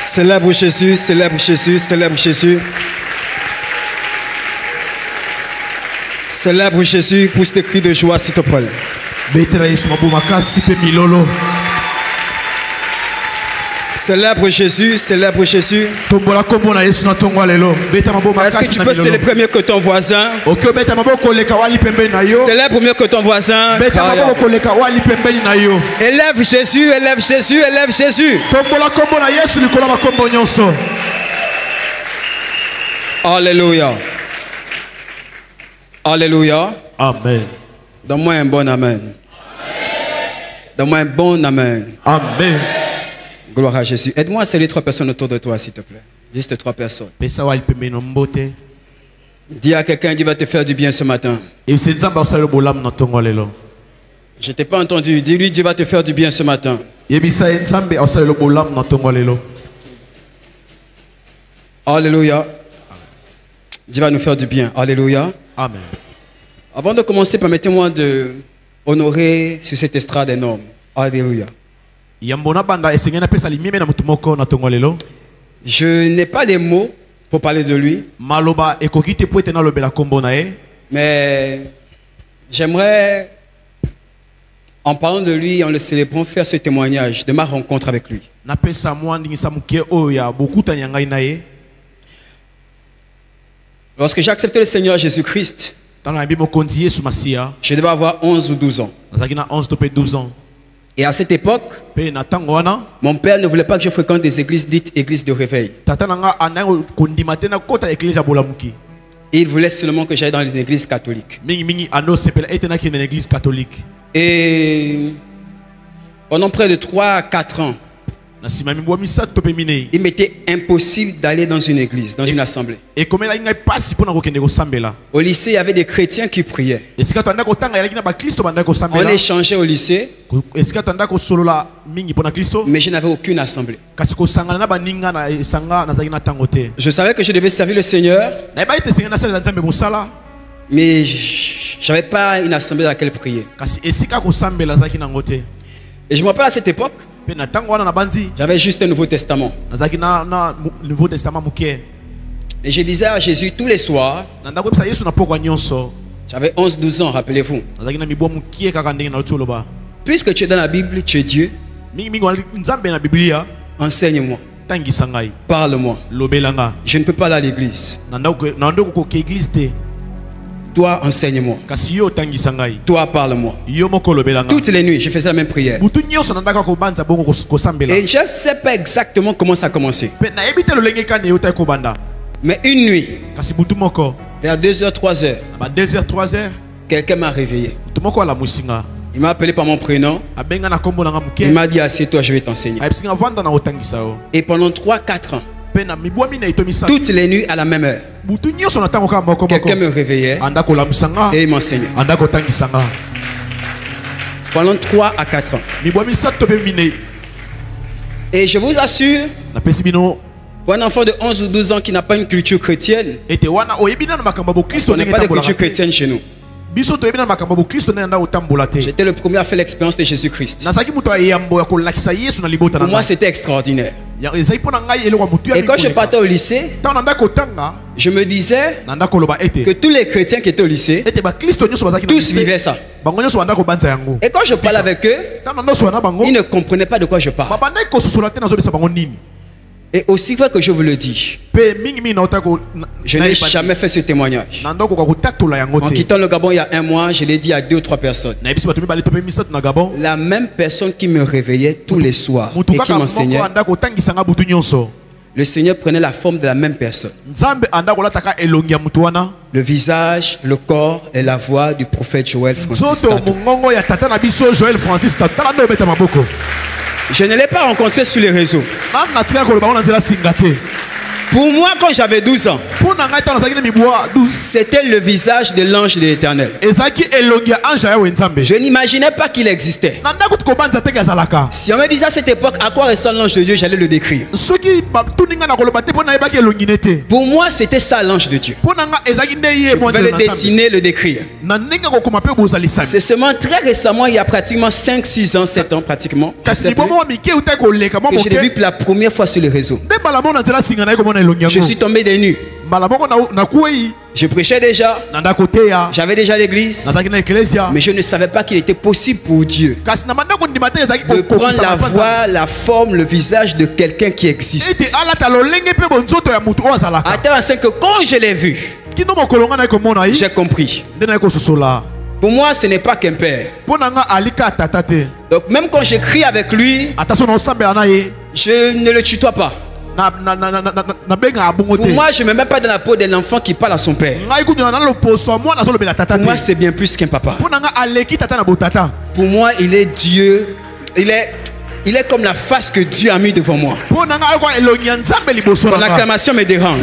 Célèbre Jésus, célèbre Jésus, célèbre Jésus. Célèbre Jésus pour ce cri de joie, s'il te plaît. Célèbre Jésus, célèbre Jésus. Est-ce que tu peux célébrer mieux que ton voisin? Célèbre mieux que ton voisin. Élève Jésus, élève Jésus, élève Jésus. Alléluia. Alléluia. Amen. Donne-moi un bon amen. Donne-moi un bon amen. Amen. Gloire à Jésus. Aide-moi à saluer 3 personnes autour de toi, s'il te plaît. Juste 3 personnes. Dis à quelqu'un, Dieu va te faire du bien ce matin. Je t'ai pas entendu. Dis-lui, Dieu va te faire du bien ce matin. Alléluia. Dieu va nous faire du bien. Alléluia. Amen. Avant de commencer, permettez-moi de honorer sur cette estrade un homme. Alléluia. Je n'ai pas de mots pour parler de lui. Mais j'aimerais, en parlant de lui, en le célébrant, faire ce témoignage de ma rencontre avec lui. Lorsque j'ai accepté le Seigneur Jésus-Christ, je devais avoir 11 ou 12 ans. Et à cette époque, mon père ne voulait pas que je fréquente des églises dites églises de réveil. Il voulait seulement que j'aille dans les églises catholiques. Et pendant près de 3 à 4 ans, il m'était impossible d'aller dans une église, dans une assemblée. Au lycée, il y avait des chrétiens qui priaient. On échangeait au lycée, mais je n'avais aucune assemblée. Je savais que je devais servir le Seigneur, mais je n'avais pas une assemblée dans laquelle prier. Et je me rappelle à cette époque, j'avais juste un Nouveau Testament. Et je disais à Jésus tous les soirs. J'avais 11-12 ans, rappelez-vous. Puisque tu es dans la Bible, tu es Dieu. Enseigne-moi. Parle-moi. Je ne peux pas aller à l'église. Toi, enseigne-moi. Toi, parle-moi. Toutes les nuits, je faisais la même prière. Et je ne sais pas exactement comment ça a commencé. Mais une nuit, vers 2h, 3h, quelqu'un m'a réveillé. Il m'a appelé par mon prénom. Il m'a dit, assieds-toi, je vais t'enseigner. Et pendant 3-4 ans, toutes les nuits à la même heure, quelqu'un me réveillait et il m'enseignait. Pendant 3 à 4 ans. Et je vous assure, pour un enfant de 11 ou 12 ans qui n'a pas une culture chrétienne, on n'est pas de culture chrétienne chez nous. J'étais le premier à faire l'expérience de Jésus-Christ. Pour moi, c'était extraordinaire. Et quand je partais au lycée, je me disais que tous les chrétiens qui étaient au lycée, tous vivaient ça. Et quand je parlais avec eux, ils ne comprenaient pas de quoi je parle. Et aussi vrai que je vous le dis, je n'ai jamais fait ce témoignage. En quittant le Gabon il y a 1 mois, je l'ai dit à 2 ou 3 personnes. La même personne qui me réveillait tous les soirs et qui m'enseignait, le Seigneur prenait la forme de la même personne. Le visage, le corps et la voix du prophète Joël Francis. Je ne l'ai pas rencontré sur les réseaux. Pour moi, quand j'avais 12 ans, c'était le visage de l'ange de l'Éternel. Je n'imaginais pas qu'il existait. Si on me disait à cette époque à quoi ressemble l'ange de Dieu, j'allais le décrire. Pour moi, c'était ça l'ange de Dieu. Je pouvais le dessiner, le décrire. C'est seulement très récemment, il y a pratiquement 5, 6 ans, 7 ans pratiquement, que je l'ai vu pour la première fois sur les réseaux. Je suis tombé des nues. Je prêchais déjà. J'avais déjà l'église. Mais je ne savais pas qu'il était possible pour Dieu de prendre la voix, la forme, le visage de quelqu'un qui existe. À tel point que quand je l'ai vu, j'ai compris. Pour moi, ce n'est pas qu'un père. Donc même quand j'écris avec lui, je ne le tutoie pas. Pour moi, je ne me mets pas dans la peau d'un enfant qui parle à son père. Pour moi, c'est bien plus qu'un papa. Pour moi, il est Dieu. Il est comme la face que Dieu a mis devant moi. Son acclamation me dérange.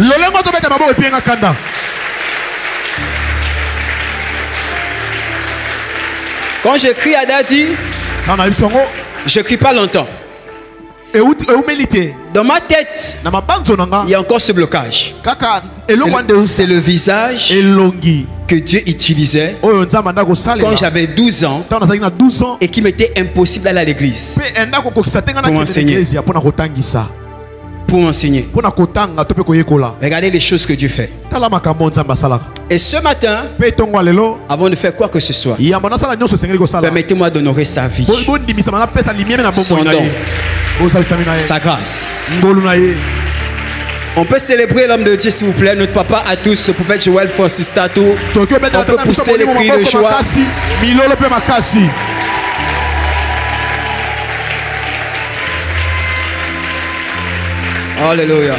Quand j'écris à Daddy, je ne crie pas longtemps. Dans ma tête, il y a encore ce blocage. C'est le visage que Dieu utilisait quand j'avais 12 ans et qui m'était impossible d'aller à l'église pour enseigner. Regardez les choses que Dieu fait. Et ce matin, avant de faire quoi que ce soit, permettez-moi d'honorer sa vie, son don, sa grâce. On peut célébrer l'homme de Dieu, s'il vous plaît. Notre papa à tous, le prophète Joël Francis Tato. On peut pousser les cris de joie. Alléluia.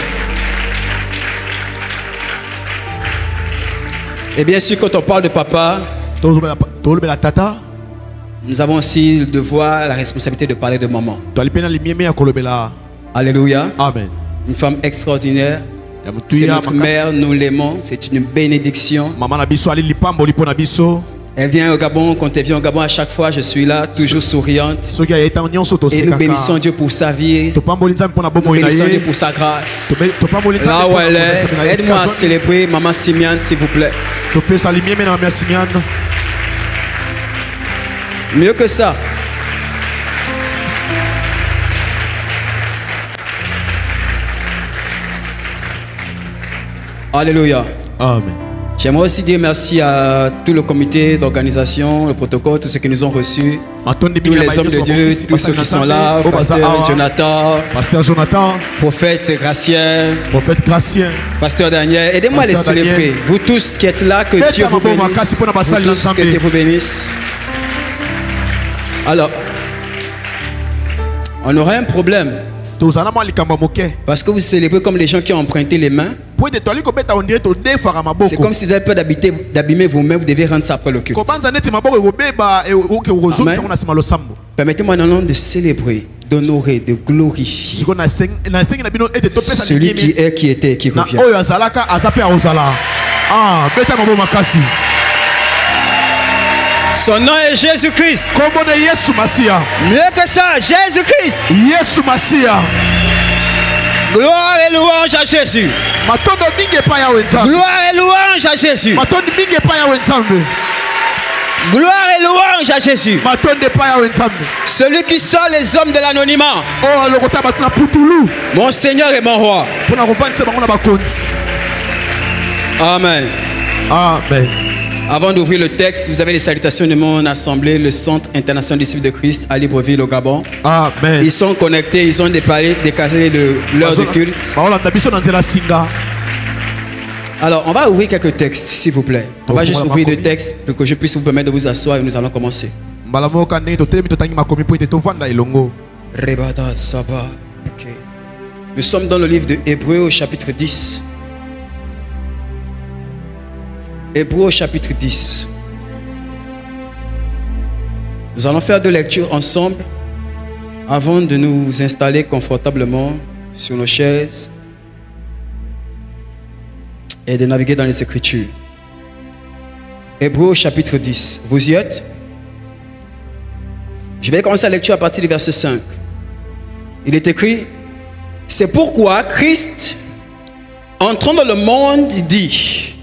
Et bien sûr, quand on parle de papa, nous avons aussi le devoir, la responsabilité de parler de maman. Alléluia. Amen. Une femme extraordinaire. C'est notre mère, nous l'aimons. C'est une bénédiction. Elle vient au Gabon. Quand elle vient au Gabon, à chaque fois, je suis là, toujours souriante. Et nous bénissons Dieu pour sa vie. Nous bénissons Dieu pour sa grâce. Là où elle est, aide-moi à célébrer Maman Simiane, s'il vous plaît. Mieux que ça. Alléluia. Amen. J'aimerais aussi dire merci à tout le comité d'organisation, le protocole, tous ceux qui nous ont reçus, tous les hommes de Dieu, tous ceux qui sont là, Pasteur Jonathan, Prophète Gracien, Pasteur Daniel. Aidez-moi à les célébrer. Vous tous qui êtes là, que Dieu vous bénisse. Vous tous, que Dieu vous bénisse. Alors, on aura un problème. Parce que vous célébrez comme les gens qui ont emprunté les mains. C'est comme si vous avez peur d'abîmer vous-même, vous devez rendre ça après le culte. Permettez-moi maintenant de célébrer, d'honorer, de glorifier celui qui est, qui était et qui revient. Son nom est Jésus-Christ. Mieux que ça, Jésus-Christ. Gloire et louange à Jésus. Gloire et louange à Jésus. Gloire et louange à Jésus. Celui qui sort les hommes de l'anonymat. Mon Seigneur et mon roi. Amen. Amen. Avant d'ouvrir le texte, vous avez les salutations de mon assemblée, le Centre international des disciples de Christ à Libreville au Gabon. Amen. Ils sont connectés, ils ont décalé de l'heure de culte. Alors, on va ouvrir quelques textes, s'il vous plaît. On va juste ouvrir deux textes pour que je puisse vous permettre de vous asseoir et nous allons commencer. Nous sommes dans le livre de Hébreux au chapitre 10. Hébreux au chapitre 10. Nous allons faire deux lectures ensemble avant de nous installer confortablement sur nos chaises. et de naviguer dans les Écritures. Hébreux chapitre 10. Vous y êtes? Je vais commencer la lecture à partir du verset 5. Il est écrit: c'est pourquoi Christ, entrant dans le monde, dit: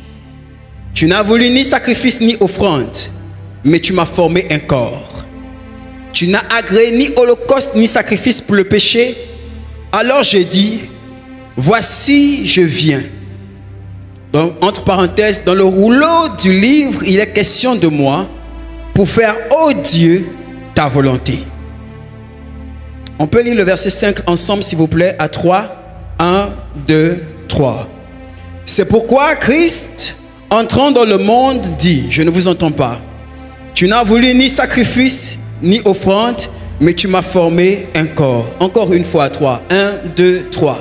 tu n'as voulu ni sacrifice ni offrande, mais tu m'as formé un corps. Tu n'as agréé ni holocauste ni sacrifice pour le péché. Alors j'ai dit: voici, je viens. Donc, entre parenthèses, dans le rouleau du livre, il est question de moi pour faire, ô Dieu, ta volonté. On peut lire le verset 5 ensemble, s'il vous plaît, à 3. 1, 2, 3. C'est pourquoi Christ, entrant dans le monde, dit: je ne vous entends pas. Tu n'as voulu ni sacrifice, ni offrande, mais tu m'as formé un corps. Encore une fois à 3. 1, 2, 3.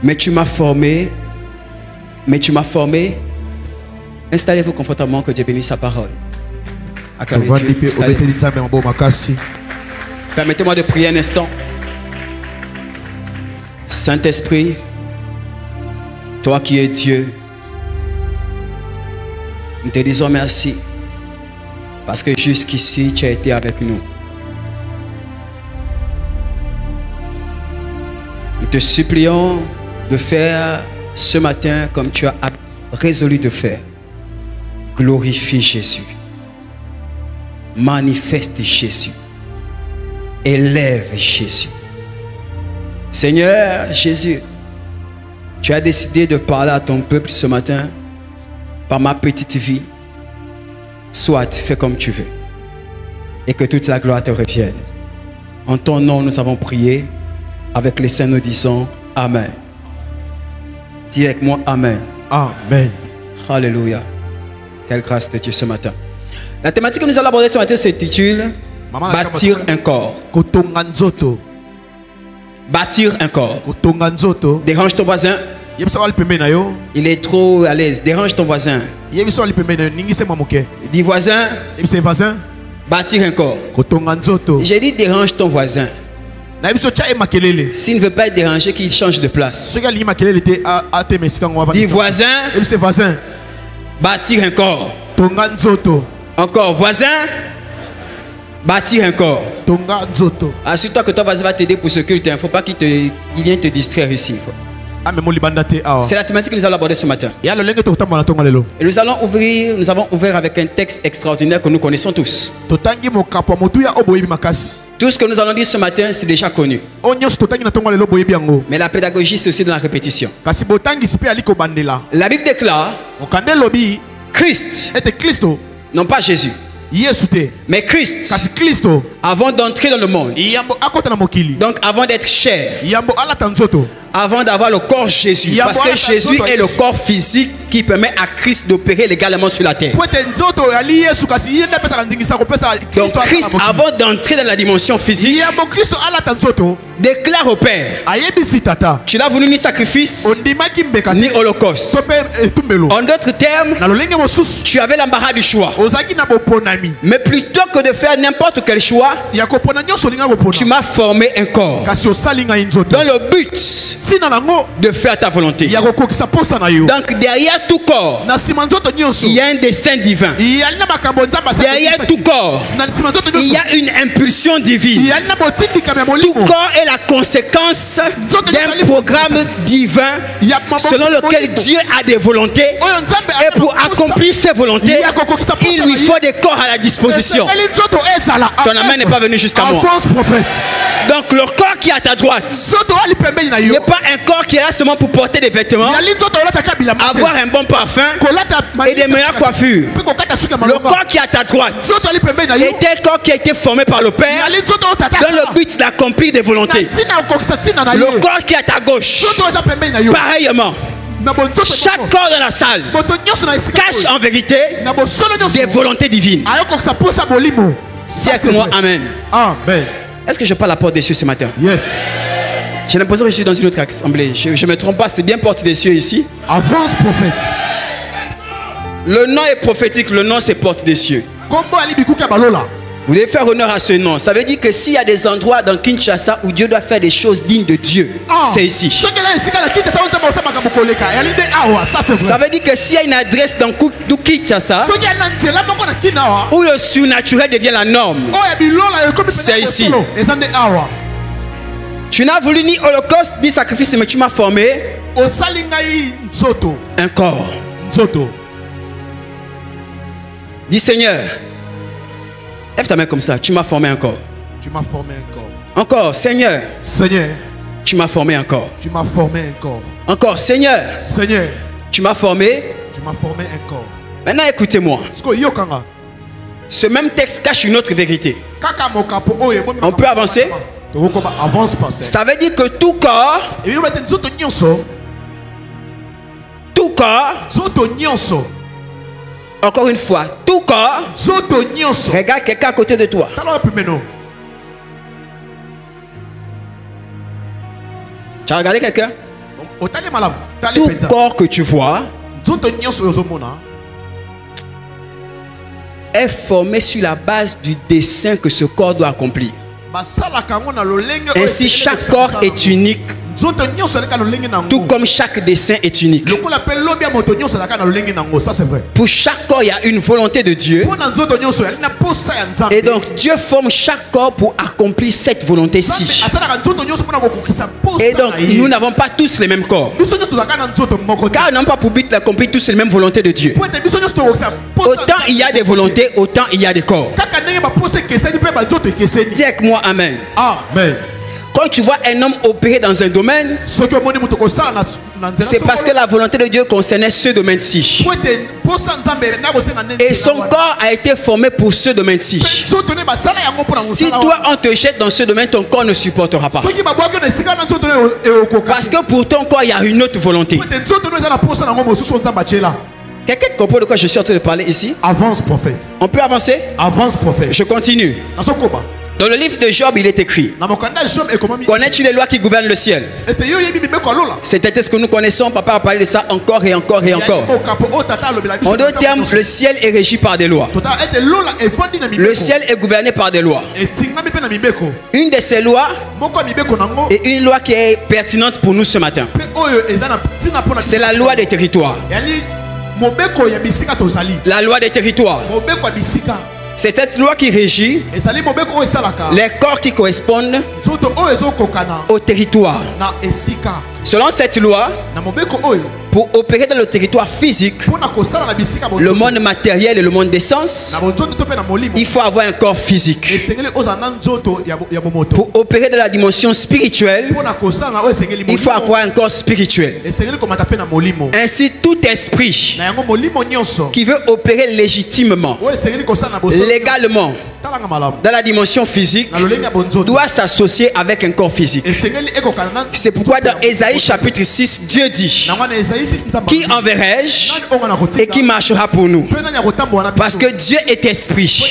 Mais tu m'as formé. Installez-vous confortablement, que Dieu bénisse sa parole. Permettez-moi de prier un instant. Saint-Esprit, toi qui es Dieu, nous te disons merci parce que jusqu'ici tu as été avec nous. Nous te supplions de faire ce matin comme tu as résolu de faire. Glorifie Jésus. Manifeste Jésus. Élève Jésus. Seigneur Jésus, tu as décidé de parler à ton peuple ce matin par ma petite vie. Soit, fais comme tu veux. Et que toute la gloire te revienne. En ton nom, nous avons prié. Avec les saints, nous disons Amen. Dis avec moi Amen. Amen. Alléluia. Quelle grâce de Dieu ce matin. La thématique que nous allons aborder ce matin s'intitule Bâtir un corps. Bâtir un corps. Dérange ton voisin. Il est trop à l'aise. Dérange ton voisin. Dis voisin. Bâtir un corps. J'ai dit dérange ton voisin. S'il ne veut pas être dérangé, qu'il change de place. Dis voisin. Bâtir un corps. Encore voisin. Bâtir un corps. Assure-toi que ton voisin va t'aider pour ce culte. Il ne faut pas qu'il vienne te distraire ici. C'est la thématique que nous allons aborder ce matin. Et nous avons ouvert avec un texte extraordinaire que nous connaissons tous. Tout ce que nous allons dire ce matin, c'est déjà connu. Mais la pédagogie, c'est aussi de la répétition. La Bible déclare Christ, non pas Jésus, mais Christ, avant d'entrer dans le monde, donc avant d'être chair, avant d'avoir le corps Jésus, parce que Jésus est le corps physique qui permet à Christ d'opérer légalement sur la terre. Donc Christ, avant d'entrer dans la dimension physique, déclare au Père: tu n'as voulu ni sacrifice ni holocauste. En d'autres termes, tu avais l'embarras du choix. Mais plutôt que de faire n'importe quel choix, tu m'as formé un corps dans le but de faire ta volonté. Donc derrière tout corps, il y a un dessein divin. Derrière tout corps, il y a une impulsion divine. Tout corps est la conséquence d'un programme divin selon lequel Dieu a des volontés. Et pour accomplir ses volontés, il lui faut des corps à la disposition. Ton amen n'est pas venu jusqu'à moi. Donc le corps qui est à ta droite n'est pas un corps qui est là seulement pour porter des vêtements, avoir un bon parfum et des meilleures coiffures. Le corps qui est à ta droite est un corps qui a été formé par le Père dans le but d'accomplir des volontés. Le corps qui est à ta gauche, pareillement. Chaque corps dans la salle cache en vérité des volontés divines. C'est avec moi, Amen. Est-ce que je parle à la porte des cieux ce matin? Yes. J'ai l'impression que je suis dans une autre assemblée. Je ne me trompe pas, c'est bien porte des cieux ici. Avance, prophète. Le nom est prophétique, le nom c'est porte des cieux. Vous devez faire honneur à ce nom. Ça veut dire que s'il y a des endroits dans Kinshasa où Dieu doit faire des choses dignes de Dieu, c'est ici. Ça veut dire que s'il y a une adresse dans Kinshasa où le surnaturel devient la norme, c'est ici. Tu n'as voulu ni holocauste ni sacrifice, mais tu m'as formé un corps. Dis Seigneur, lève ta main comme ça, tu m'as formé un corps. Tu m'as formé un corps. Encore, Seigneur. Seigneur, tu m'as formé un corps. Tu m'as formé un corps. Encore, Seigneur. Seigneur, tu m'as formé. Tu m'as formé un corps. Maintenant, écoutez-moi. Ce même texte cache une autre vérité. On peut avancer? Avance, pasteur. Ça veut dire que tout corps, encore une fois, tout corps, regarde quelqu'un à côté de toi. Tu as regardé quelqu'un? Tout corps que tu vois est formé sur la base du dessein que ce corps doit accomplir. Ainsi, chaque corps est unique, tout comme chaque dessein est unique. Pour chaque corps, il y a une volonté de Dieu. Et donc, Dieu forme chaque corps pour accomplir cette volonté-ci. Et donc, nous n'avons pas tous les mêmes corps, car nous n'avons pas pour but d'accomplir tous les mêmes volontés de Dieu. Autant il y a des volontés, autant il y a des corps. Dis avec moi Amen. Amen. Quand tu vois un homme opérer dans un domaine, c'est parce que la volonté de Dieu concernait ce domaine-ci. Et son corps a été formé pour ce domaine-ci. Si toi on te jette dans ce domaine, ton corps ne supportera pas. Parce que pour ton corps, il y a une autre volonté. Quelqu'un comprend de quoi je suis en train de parler ici? Avance, prophète. On peut avancer? Avance, prophète. Je continue. Dans le livre de Job, il est écrit: connais-tu les lois qui gouvernent le ciel? C'était ce que nous connaissons. Papa a parlé de ça encore et encore et encore. En d'autres termes, le ciel est régi par des lois. Le ciel est gouverné par des lois. Une de ces lois est une loi qui est pertinente pour nous ce matin. C'est la loi des territoires. La loi des territoires. C'est cette loi qui régit les corps qui correspondent au territoire. Selon cette loi, pour opérer dans le territoire physique, le monde matériel et le monde des sens, il faut avoir un corps physique. Pour opérer dans la dimension spirituelle, il faut avoir un corps spirituel. Ainsi, tout esprit qui veut opérer légitimement, légalement, dans la dimension physique, doit s'associer avec un corps physique. C'est pourquoi dans Ésaïe chapitre 6, Dieu dit: qui enverrai-je et qui marchera pour nous? Parce que Dieu est esprit.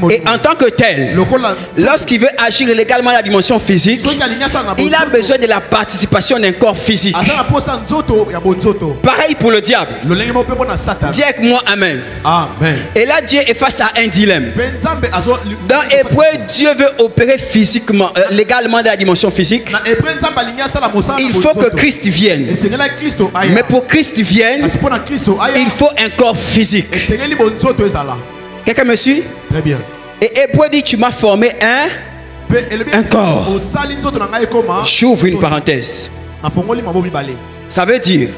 Et en tant que tel, lorsqu'il veut agir légalement dans la dimension physique, il a besoin de la participation d'un corps physique. Pareil pour le diable. Dis avec moi Amen. Amen. Et là, Dieu est face à un dilemme. Dans Hébreu, Dieu veut opérer physiquement, légalement dans la dimension physique. Il faut que Christ vienne. Mais pour Christ vienne, il faut un corps physique. Quelqu'un me suit? Très bien. Et Hébreu dit: tu m'as formé un corps. J'ouvre une parenthèse. Ça veut dire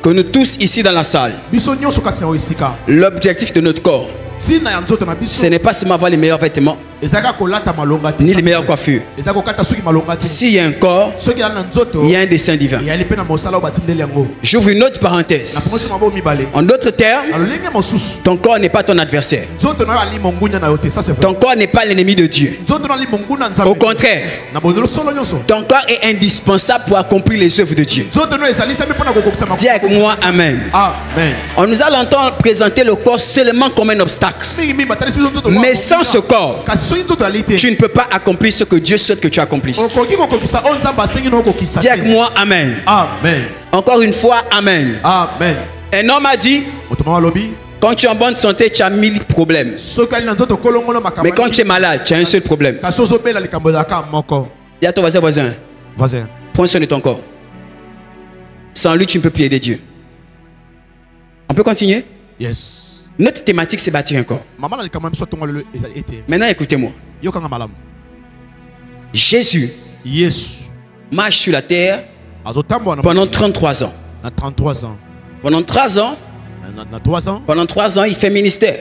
que nous tous ici dans la salle, l'objectif de notre corps, ce n'est pas seulement avoir les meilleurs vêtements ni les meilleures coiffures. S'il y a un corps, il y a un dessein divin. J'ouvre une autre parenthèse. En d'autres termes, ton corps n'est pas ton adversaire. Ton corps n'est pas l'ennemi de Dieu. Au contraire, ton corps est indispensable pour accomplir les œuvres de Dieu. Dis avec moi Amen. Amen. On nous a longtemps présenté le corps seulement comme un obstacle. Mais sans ce corps, tu ne peux pas accomplir ce que Dieu souhaite que tu accomplisses. Dis avec moi Amen. Amen. Encore une fois Amen. Amen. Un homme a dit: Quand tu es en bonne santé, tu as 1000 problèmes. Mais quand tu es malade, tu as un seul problème. Dis à ton voisin. Prends soin de ton corps. Sans lui, tu ne peux plus aider Dieu. On peut continuer? Yes. Notre thématique, c'est bâtir un corps. Maintenant, écoutez-moi. Jésus marche sur la terre pendant 33 ans. Pendant 3 ans, il fait ministère.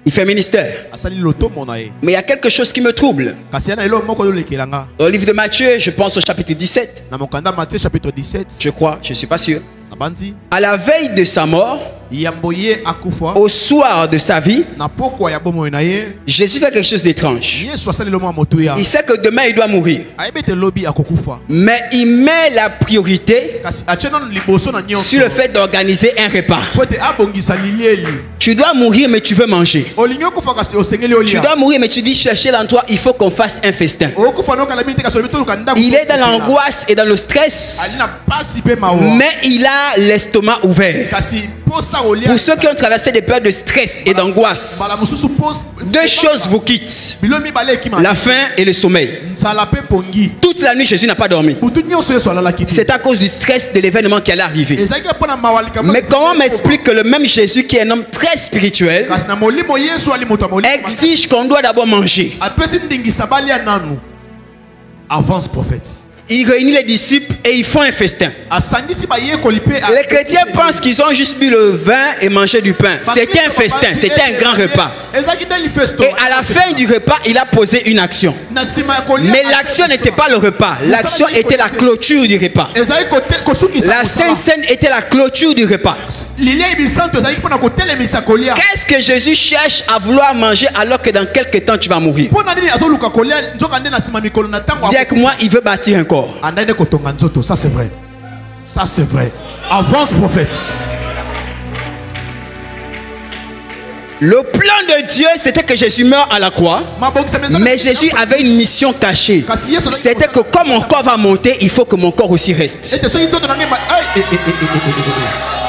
Il fait ministère. Mais il y a quelque chose qui me trouble. Au livre de Matthieu, je pense au chapitre 17. Je crois, je ne suis pas sûr. À la veille de sa mort, au soir de sa vie, Jésus fait quelque chose d'étrange. Il sait que demain il doit mourir. Mais il met la priorité sur le fait d'organiser un repas. Tu dois mourir mais tu veux manger. Tu dois mourir mais tu dis chercher l'endroit, il faut qu'on fasse un festin. Il est dans l'angoisse et dans le stress, mais il a l'estomac ouvert. Pour ceux qui ont traversé des périodes de stress et d'angoisse, deux choses vous quittent: la faim et le sommeil. Toute la nuit, Jésus n'a pas dormi. C'est à cause du stress de l'événement qui allait arriver. Mais comment m'explique que le même Jésus, qui est un homme très spirituel, exige qu'on doit d'abord manger? Avance, prophète. Il réunit les disciples et ils font un festin. Les chrétiens pensent qu'ils ont juste bu le vin et mangé du pain. C'était un festin, c'était un grand repas. Et à la fin du repas, il a posé une action. Mais l'action n'était pas le repas. L'action était la clôture du repas. La Sainte Seine était la clôture du repas. Qu'est-ce que Jésus cherche à vouloir manger alors que dans quelques temps tu vas mourir? Dis avec moi, il veut bâtir un corps. Ça c'est vrai. Ça c'est vrai. Avance, prophète. Le plan de Dieu, c'était que Jésus meure à la croix. Mais Jésus avait une mission cachée. C'était que comme mon corps va monter, il faut que mon corps aussi reste.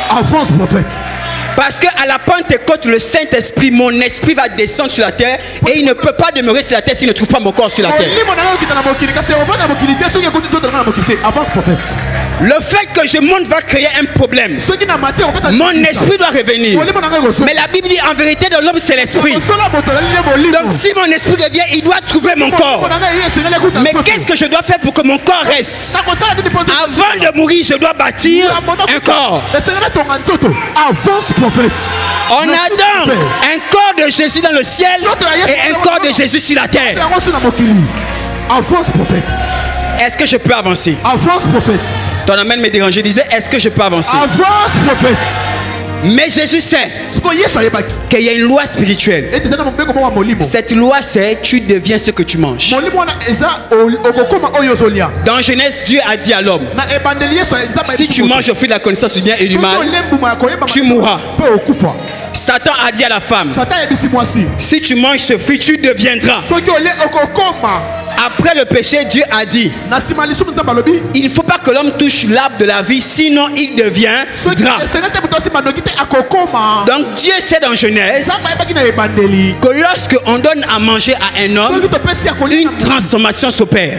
Avance, prophète. Parce qu'à la Pentecôte, le Saint-Esprit, mon esprit va descendre sur la terre et il ne peut pas demeurer sur la terre s'il ne trouve pas mon corps sur la terre. Avance, prophète. Le fait que je monte va créer un problème. Mon esprit doit revenir. Mais la Bible dit en vérité de l'homme c'est l'esprit. Donc si mon esprit revient, il doit trouver mon corps. Mais qu'est-ce que je dois faire pour que mon corps reste? Avant de mourir, je dois bâtir un corps. Avance, prophète. On attend un corps de Jésus dans le ciel et un corps de Jésus sur la terre. Avance, prophète. Est-ce que je peux avancer? Avance, prophète. Ton amen me dérangeait, disait est-ce que je peux avancer? Avance, prophète. Mais Jésus sait qu'il y a une loi spirituelle. Cette loi c'est tu deviens ce que tu manges. Dans Genèse, Dieu a dit à l'homme: si tu manges au fruit de la connaissance du bien et du mal, tu mourras. Satan a dit à la femme: si tu manges ce fruit, tu deviendras. Après le péché, Dieu a dit: il ne faut pas que l'homme touche l'arbre de la vie, sinon il deviendra. Donc Dieu sait dans Genèse que lorsque on donne à manger à un homme, une transformation s'opère.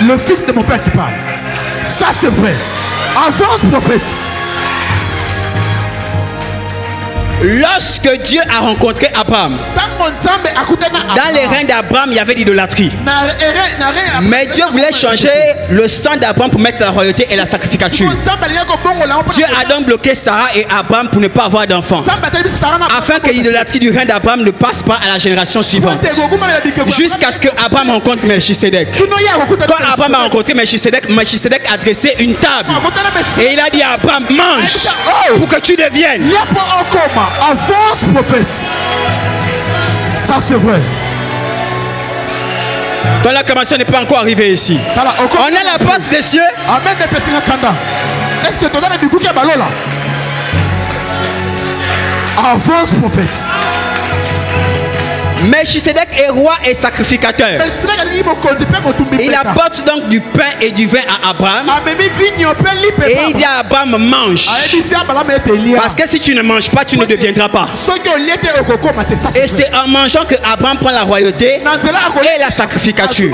Le fils de mon père qui parle. Ça c'est vrai. Avance, prophète. Lorsque Dieu a rencontré Abraham, dans les reins d'Abraham, il y avait l'idolâtrie. Mais Dieu voulait changer le sang d'Abraham pour mettre la royauté et la sacrificature. Dieu a donc bloqué Sarah et Abraham pour ne pas avoir d'enfants, afin que l'idolâtrie du rein d'Abraham ne passe pas à la génération suivante. Jusqu'à ce que Abraham rencontre Melchisedec. Quand Abraham a rencontré Melchisedec, Melchisedec a dressé une table. Et il a dit à Abraham: mange pour que tu deviennes. Avance, prophète. Ça c'est vrai. Ton acclamation n'est pas encore arrivée ici. On a la porte des cieux. Amen. Est-ce que tu as des bouquets ballon là? Avance, prophète. Melchisedec est roi et sacrificateur. Il apporte donc du pain et du vin à Abraham. Et il dit à Abraham, mange. Parce que si tu ne manges pas, tu ne deviendras pas. Et c'est en mangeant que Abraham prend la royauté et la sacrificature.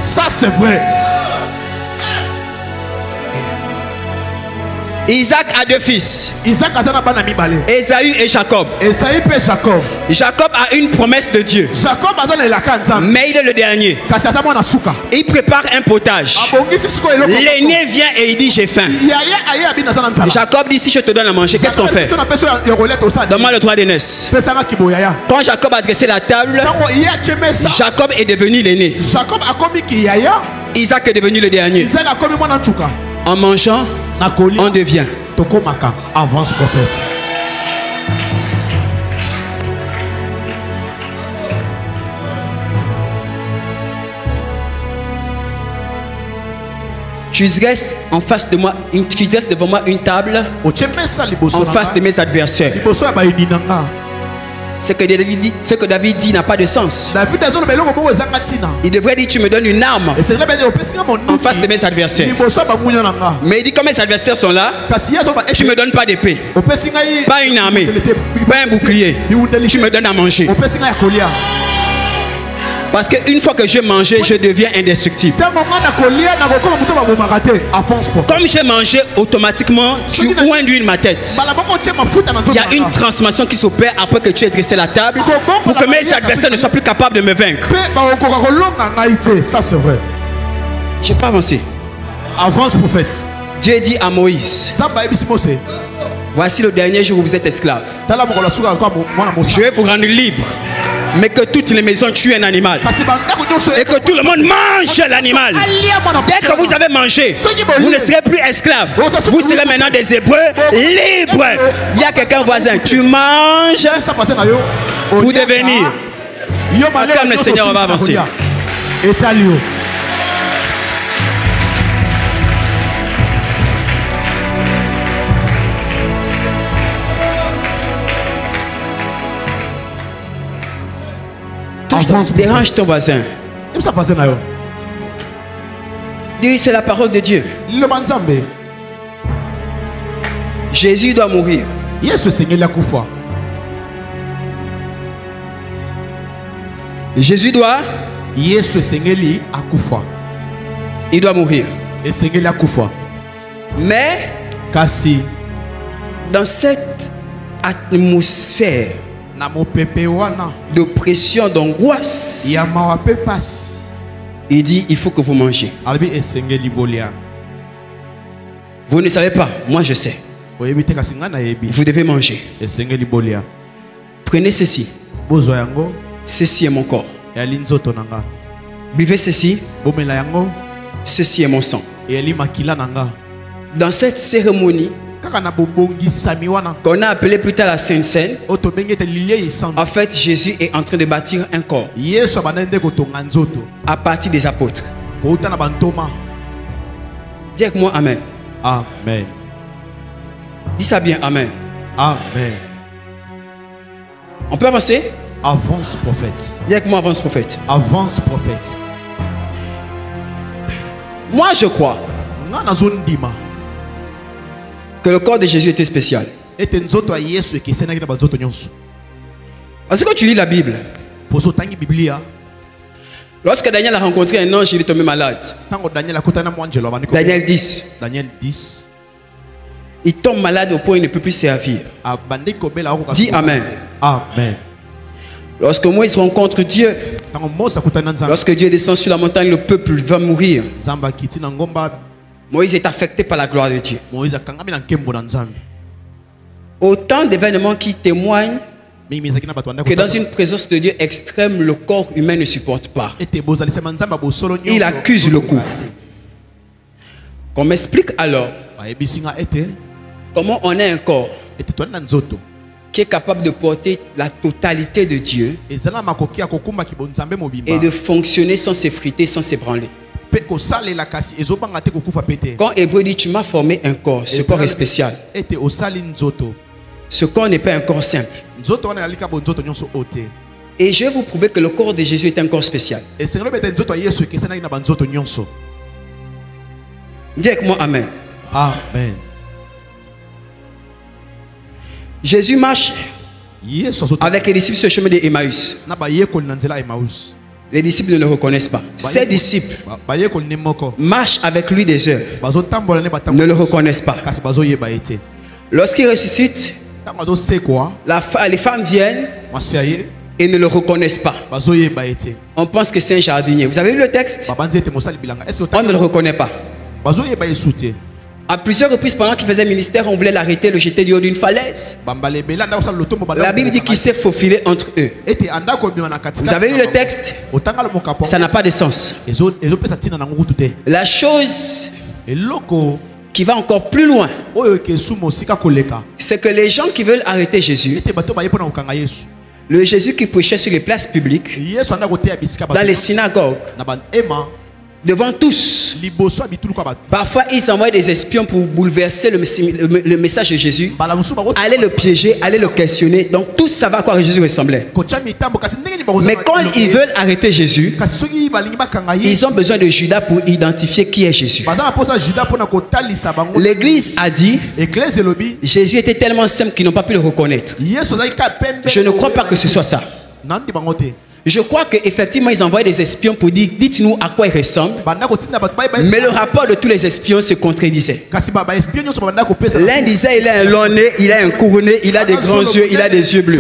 Ça c'est vrai. Isaac a deux fils, Ésaü et Jacob. Jacob a une promesse de Dieu, mais il est le dernier. Il prépare un potage. L'aîné vient et il dit j'ai faim. Jacob dit si je te donne à manger, qu'est-ce qu'on fait? Donne-moi le droit d'aînesse. Quand Jacob a dressé la table, Jacob est devenu l'aîné. Isaac est devenu le dernier. En mangeant, on devient avance prophète. Tu dresses en face de moi, tu dresses devant moi une table en face de mes adversaires. Ce que David dit n'a pas de sens. Il devrait dire tu me donnes une arme en face de mes adversaires. Mais il dit quand mes adversaires sont là, tu ne me donnes pas d'épée, pas une armée, pas un bouclier, tu me donnes à manger. Parce qu'une fois que j'ai mangé, je deviens indestructible. Comme j'ai mangé, automatiquement, tu induis ma tête. Il y a une transformation qui s'opère après que tu aies dressé la table pour que mes adversaires ne soient plus capables de me vaincre. Ça c'est vrai. Je n'ai pas avancé. Avance prophète. Dieu dit à Moïse, voici le dernier jour où vous êtes esclave. Je vais vous rendre libre. Mais que toutes les maisons tuent un animal et que tout le monde mange l'animal. Dès que vous avez mangé, vous ne serez plus esclave. Vous serez maintenant des Hébreux libres. Il y a quelqu'un voisin, tu manges pour devenir. Comme le Seigneur, on va avancer. Dérange ton voisin. Dis c'est la parole de Dieu. Jésus doit mourir. Jésus doit. Il doit mourir. Mais dans cette atmosphère de pression, d'angoisse, il dit il faut que vous mangez. Vous ne savez pas, moi je sais. Vous devez manger. Prenez ceci. Ceci est mon corps. Buvez ceci. Ceci est mon sang. Dans cette cérémonie qu'on a appelé plus tard la Sainte Seine, en fait Jésus est en train de bâtir un corps à partir des apôtres. Dis avec moi amen. Amen. Dis ça bien, amen. Amen. On peut avancer? Avance prophète. Dis avec moi avance prophète. Avance prophète. Moi je crois que le corps de Jésus était spécial. Parce que quand tu lis la Bible, lorsque Daniel a rencontré un ange, il est tombé malade. Daniel 10. Il tombe malade au point où il ne peut plus servir. Dis amen. Amen. Lorsque Moïse rencontre Dieu, lorsque Dieu descend sur la montagne, le peuple va mourir. Moïse est affecté par la gloire de Dieu. Autant d'événements qui témoignent que dans une présence de Dieu extrême, le corps humain ne supporte pas. Il accuse le coup. Qu'on m'explique alors comment on a un corps qui est capable de porter la totalité de Dieu et de fonctionner sans s'effriter, sans s'ébranler. Quand Hébreu dit tu m'as formé un corps, ce corps est spécial. Ce corps n'est pas un corps simple. Et je vais vous prouver que le corps de Jésus est un corps spécial. Dis avec moi Amen. Amen. Jésus marche avec les disciples sur le chemin de Emmaüs. Les disciples ne le reconnaissent pas. Ses disciples marchent avec lui des heures. Ne le reconnaissent pas. Lorsqu'il ressuscite, les femmes viennent et ne le reconnaissent pas. On pense que c'est un jardinier. Vous avez lu le texte? On ne le reconnaît pas. À plusieurs reprises, pendant qu'il faisait ministère, on voulait l'arrêter, le jeter du haut d'une falaise. La Bible dit qu'il s'est faufilé entre eux. Vous avez lu le texte? Ça n'a pas de sens. La chose qui va encore plus loin, c'est que les gens qui veulent arrêter Jésus, le Jésus qui prêchait sur les places publiques, dans les synagogues, devant tous, parfois ils envoient des espions pour bouleverser le message de Jésus, aller le piéger, aller le questionner. Donc tous savaient à quoi Jésus ressemblait. Mais quand ils veulent arrêter Jésus, ils ont besoin de Judas pour identifier qui est Jésus. L'église a dit, Jésus était tellement simple qu'ils n'ont pas pu le reconnaître. Je ne crois pas que ce soit ça. Je crois qu'effectivement, ils envoient des espions pour dire, dites-nous à quoi il ressemble. Mais le rapport de tous les espions se contredisait. L'un disait, il a un long nez, il a un court nez, il a des grands yeux, il a des yeux bleus.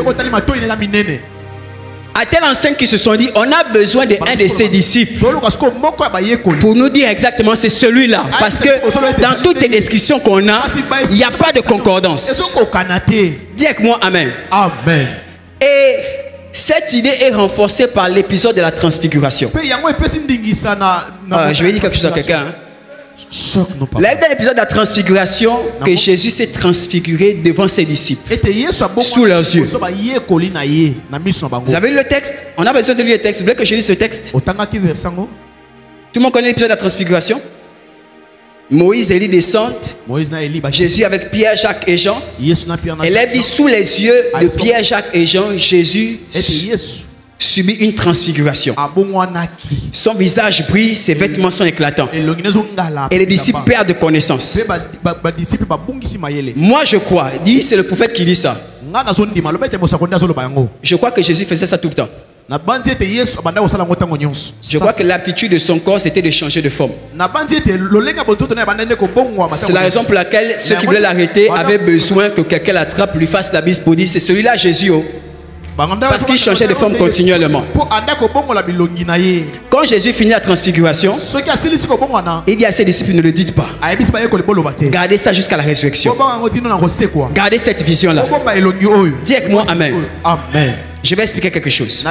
À telle enseigne qu'ils se sont dit, on a besoin d'un de ses disciples pour nous dire exactement c'est celui-là. Parce que dans toutes les descriptions qu'on a, il n'y a pas de concordance. Dis avec moi Amen. Amen. Et cette idée est renforcée par l'épisode de la transfiguration. Je vais dire quelque chose à quelqu'un. Là, dans l'épisode de la transfiguration, que Jésus s'est transfiguré devant ses disciples, sous leurs yeux. Vous avez lu le texte? On a besoin de lire le texte. Vous voulez que je lise ce texte? Tout le monde connaît l'épisode de la transfiguration? Moïse et Élie descendent. Jésus avec Pierre, Jacques et Jean. Et là, dit sous les yeux de Pierre, Jacques et Jean, Jésus subit une transfiguration. Son visage brille, ses vêtements sont éclatants. Et les disciples perdent connaissance. Moi je crois, dit c'est le prophète qui dit ça. Je crois que Jésus faisait ça tout le temps. Je crois que l'aptitude de son corps c'était de changer de forme. C'est la raison pour laquelle ceux qui voulaient l'arrêter avaient besoin que quelqu'un l'attrape, lui fasse la bise pour dire c'est celui-là Jésus. Parce qu'il changeait de forme continuellement. Quand Jésus finit la transfiguration, il dit à ses disciples, ne le dites pas. Gardez ça jusqu'à la résurrection. Gardez cette vision-là. Dis avec moi Amen. Amen. Je vais expliquer quelque chose.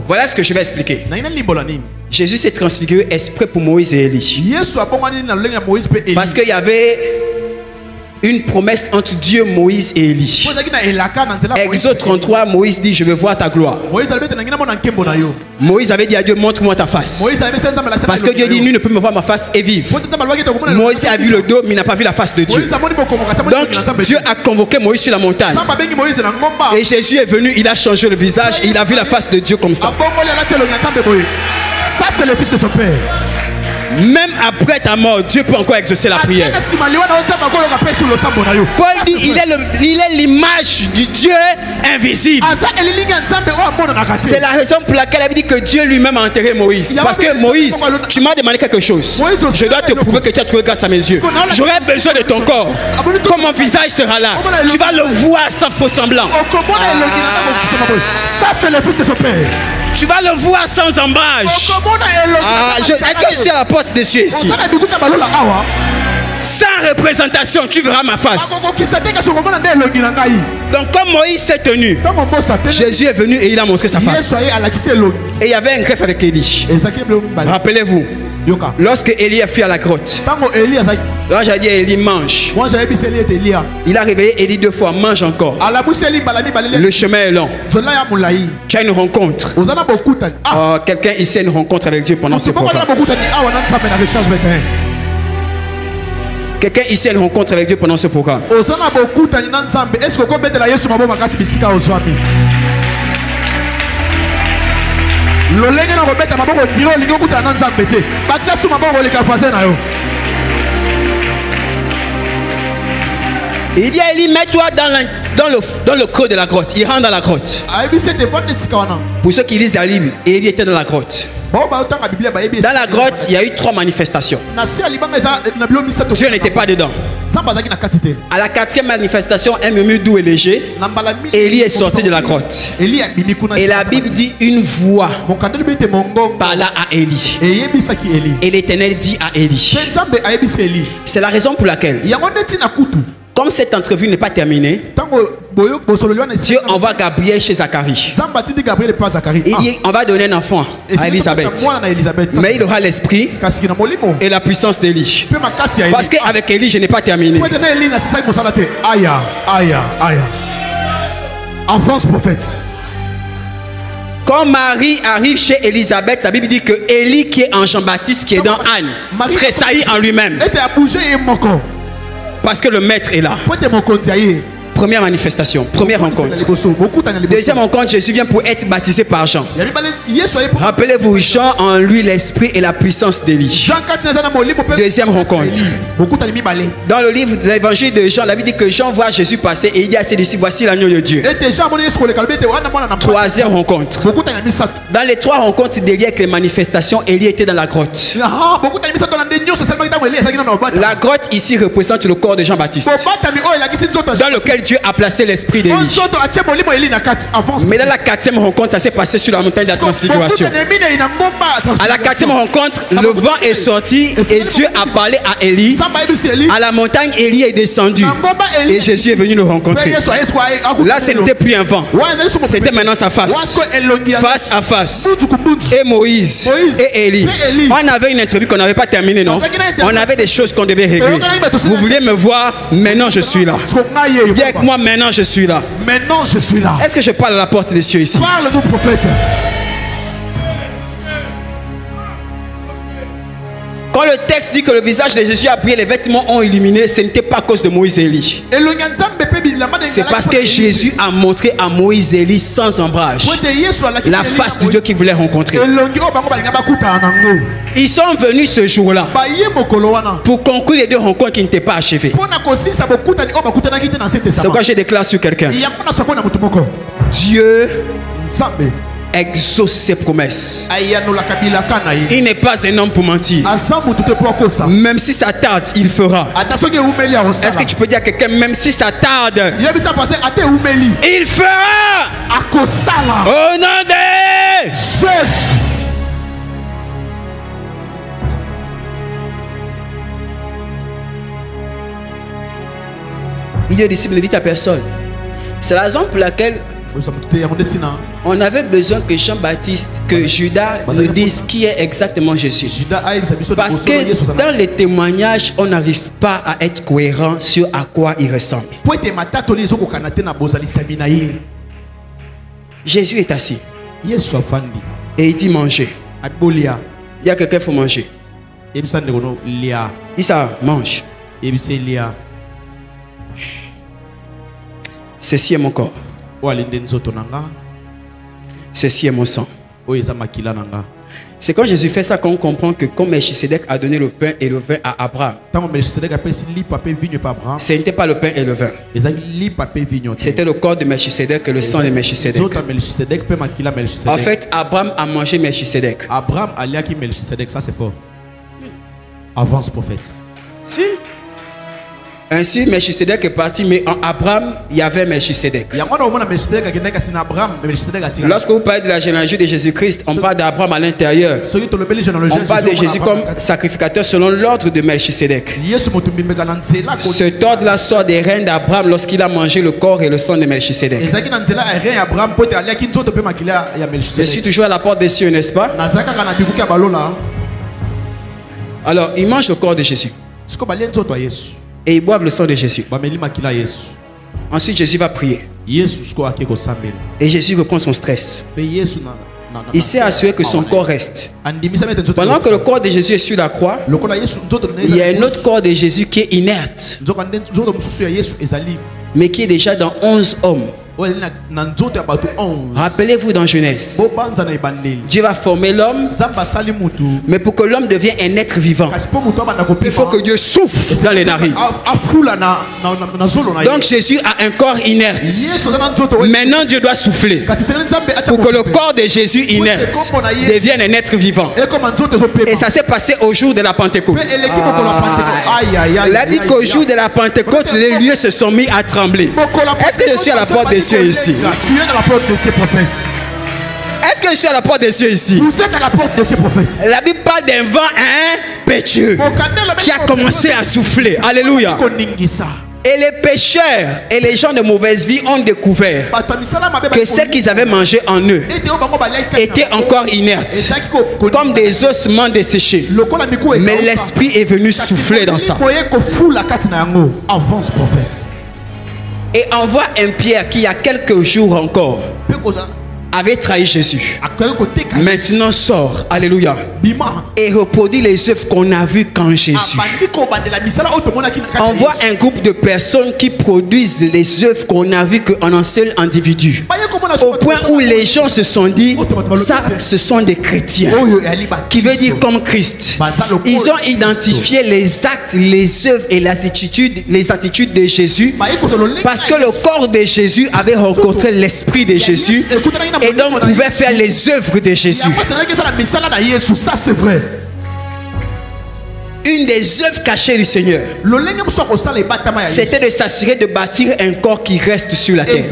Voilà ce que je vais expliquer. Jésus s'est transfiguré exprès pour Moïse et Élie. Parce qu'il y avait une promesse entre Dieu, Moïse et Élie. Exode 33, Moïse dit, je veux voir ta gloire. Moïse avait dit à Dieu, montre-moi ta face. Parce que Dieu dit, nul ne peut me voir ma face et vivre. Moïse a vu le dos, mais il n'a pas vu la face de Dieu. Donc Dieu a convoqué Moïse sur la montagne. Et Jésus est venu, il a changé le visage et il a vu la face de Dieu comme ça. Ça c'est le fils de son père. Même après ta mort, Dieu peut encore exaucer la prière. Paul dit, il est l'image du Dieu invisible. C'est la raison pour laquelle il dit que Dieu lui-même a enterré Moïse. Parce que Moïse, tu m'as demandé quelque chose. Je dois te prouver que tu as trouvé grâce à mes yeux. J'aurai besoin de ton corps. Comme mon visage sera là, tu vas le voir sans faux semblant. Ça c'est le fils de son père. Tu vas le voir sans embâche. Est-ce que je suis à la porte des cieux ici? Sans représentation, tu verras ma face. Donc comme Moïse s'est tenu, Jésus est venu et il a montré sa face. Et il y avait un greffe avec Élie. Rappelez-vous, lorsque Élie a fui à la grotte, là j'ai dit Élie mange. Il a réveillé Élie 2 fois, mange encore. Le chemin est long. Tu as une rencontre. Quelqu'un ici a une rencontre avec Dieu pendant ce programme. Quelqu'un ici a une rencontre avec Dieu pendant ce programme. Est-ce que il dit à Élie, mets-toi dans le creux de la grotte. Il rentre dans la grotte. Pour ceux qui lisent la Bible, Élie était dans la grotte. Dans la grotte, il y a eu 3 manifestations. Dieu n'était pas dedans. À la 4e manifestation, un murmure doux et léger, Élie est sorti de la grotte. Et la Bible dit une voix parla à Élie. Et l'Éternel dit à Élie. C'est la raison pour laquelle, comme cette entrevue n'est pas terminée, Dieu envoie Gabriel chez Zacharie. Il dit on va donner un enfant à Élisabeth. Mais il aura l'esprit et la puissance d'Élie. Parce qu'avec Élie, je n'ai pas terminé. Avance, prophète. Quand Marie arrive chez Élisabeth, la Bible dit que Élie qui est en Jean-Baptiste, qui est dans Anne, tressaillit en lui-même. Parce que le maître est là. Première manifestation, première rencontre. Deuxième rencontre, Jésus vient pour être baptisé par Jean. Rappelez-vous, Jean en lui l'esprit et la puissance d'Élie. Deuxième rencontre. Dans le livre de l'évangile de Jean, la Bible dit que Jean voit Jésus passer et il dit à ses disciples, voici l'agneau de Dieu. Troisième rencontre. Dans les 3 rencontres d'Élie avec les manifestations, Élie était dans la grotte. La grotte ici représente le corps de Jean-Baptiste, dans lequel Dieu a placé l'esprit d'Élie. Mais dans la 4e rencontre, ça s'est passé sur la montagne de la transfiguration. À la 4e rencontre, le vent est sorti et Dieu a parlé à Élie. À la montagne, Élie est descendu et Jésus est venu le rencontrer. Là, ce n'était plus un vent, c'était maintenant sa face, face à face. Et Moïse et Élie. On avait une interview qu'on n'avait pas terminée, non? On avait des choses qu'on devait régler. Vous voulez me voir? Maintenant je suis là. Dis avec moi, maintenant je suis là. Maintenant je suis là. Est-ce que je parle à la porte des cieux ici? Parle-nous, prophète. Quand le texte dit que le visage de Jésus a brillé, les vêtements ont illuminé, ce n'était pas à cause de Moïse et Élie. C'est parce que Jésus a montré à Moïse et Élie sans ombrage la face du Dieu qu'il voulait rencontrer. Ils sont venus ce jour-là pour conclure les 2 rencontres qui n'étaient pas achevées. C'est pourquoi je déclare sur quelqu'un: Dieu exauce ses promesses. Il n'est pas un homme pour mentir. Même si ça tarde, il fera. Est-ce que tu peux dire à quelqu'un, même si ça tarde, il fera? Au nom de Jésus. Il dit aux disciples, ne dites à personne. C'est la raison pour laquelle on avait besoin que Jean-Baptiste, que Judas nous dise qui est exactement Jésus. Parce que dans les témoignages, on n'arrive pas à être cohérent sur à quoi il ressemble. Jésus est assis. Et il dit manger. Il y a quelqu'un qu'il faut manger. Il dit ça, mange. Ceci est mon corps. Ceci est mon sang. C'est quand Jésus fait ça qu'on comprend que comme Melchisedec a donné le pain et le vin à Abraham, ce n'était pas le pain et le vin. C'était le corps de Melchisedec et le sang de Melchisedec. En fait, Abraham a mangé Melchisedec. Ça c'est fort. Avance, prophète. Si. Ainsi, Melchisedec est parti, mais en Abraham, il y avait Melchisedec. Lorsque vous parlez de la généalogie de Jésus-Christ, on parle d'Abraham à l'intérieur. On parle de Jésus comme sacrificateur selon l'ordre de Melchisedec. Cet ordre-là sort des reins d'Abraham lorsqu'il a mangé le corps et le sang de Melchisedec. Je suis toujours à la porte des cieux, n'est-ce pas? Alors, il mange le corps de Jésus. Et ils boivent le sang de Jésus. Ensuite, Jésus va prier. Et Jésus reprend son stress. il s'est assuré que son corps reste. Pendant que le corps de Jésus est sur la croix, il y a un autre corps de Jésus qui est inerte, mais qui est déjà dans 11 hommes. Rappelez-vous dans Genèse, Dieu va former l'homme, mais pour que l'homme devienne un être vivant, il faut que Dieu souffle dans les narines. Donc Jésus a un corps inerte. Maintenant Dieu doit souffler pour que le corps de Jésus inerte devienne un être vivant. Et ça s'est passé au jour de la Pentecôte. Il a dit qu'au jour de la Pentecôte, les lieux se sont mis à trembler. Est-ce que je suis à la porte des cieux ici? Tu es à la porte de ces prophètes. Est-ce que je suis à la porte des cieux ici? Vous êtes à la porte de ces prophètes. La Bible parle d'un vent impétueux qui a commencé à souffler. Alléluia. Et les pécheurs et les gens de mauvaise vie ont découvert que ce qu'ils avaient mangé en eux était encore inerte, comme des ossements desséchés. Mais l'esprit est venu souffler dans ça. Avance, prophète. Et envoie un Pierre qui, il y a quelques jours encore, avait trahi Jésus. Maintenant sort, alléluia, et reproduit les œuvres qu'on a vues quand Jésus. Envoie un groupe de personnes qui produisent les œuvres qu'on a vues qu'en un seul individu. Au point où les gens se sont dit, ça, ce sont des chrétiens, qui veut dire comme Christ. Ils ont identifié les actes, les œuvres et les attitudes de Jésus, parce que le corps de Jésus avait rencontré l'esprit de Jésus et donc pouvait faire les œuvres de Jésus. Ça c'est vrai. Une des œuvres cachées du Seigneur, c'était de s'assurer de bâtir un corps qui reste sur la terre.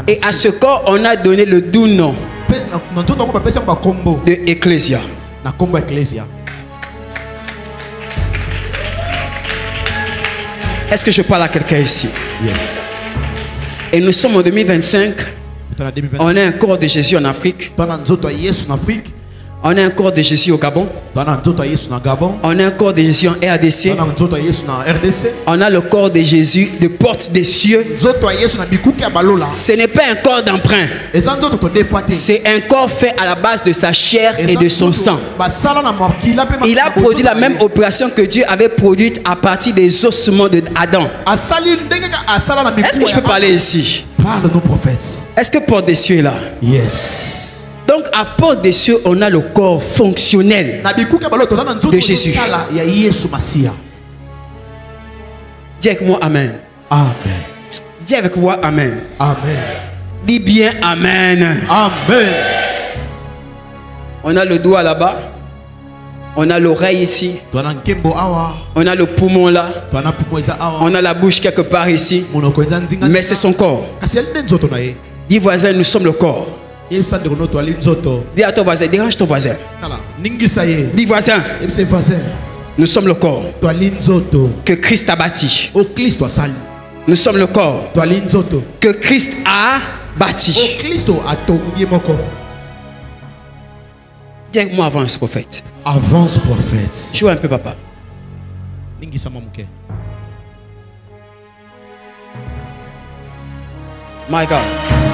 Et à ce corps, on a donné le doux nom de Ecclésia. Est-ce que je parle à quelqu'un ici? Yes. Et nous sommes en 2025. On a un corps de Jésus en Afrique. On a un corps de Jésus au Gabon. On a un corps de Jésus en RDC. On a le corps de Jésus de porte des cieux. Ce n'est pas un corps d'emprunt. C'est un corps fait à la base de sa chair et de son sang. Il a produit la même opération que Dieu avait produite à partir des ossements d'Adam. Est-ce que je peux parler ici? Parle nos prophètes. Est-ce que porte des cieux est là? Yes. Donc à porte des cieux, on a le corps fonctionnel de Jésus. Dis avec moi Amen. Amen. Dis avec moi Amen. Amen. Dis bien Amen. Amen. On a le doigt là-bas. On a l'oreille ici. On a le poumon là. On a la bouche quelque part ici. Mais c'est son corps. Dis voisin, nous sommes le corps. Dis à ton voisin, dérange ton voisin. Dis voisin, nous sommes le corps que Christ a bâti. Nous sommes le corps que Christ a bâti. Dis avec moi, avance prophète. Avance prophète. Joue un peu papa. My God.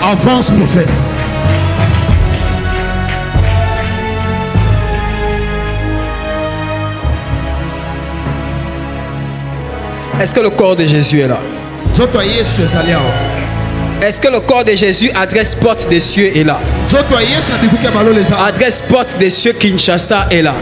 Avance prophète. Est-ce que le corps de Jésus est là? Est-ce que le corps de Jésus, adresse porte des cieux, est là? Adresse porte des cieux Kinshasa est là?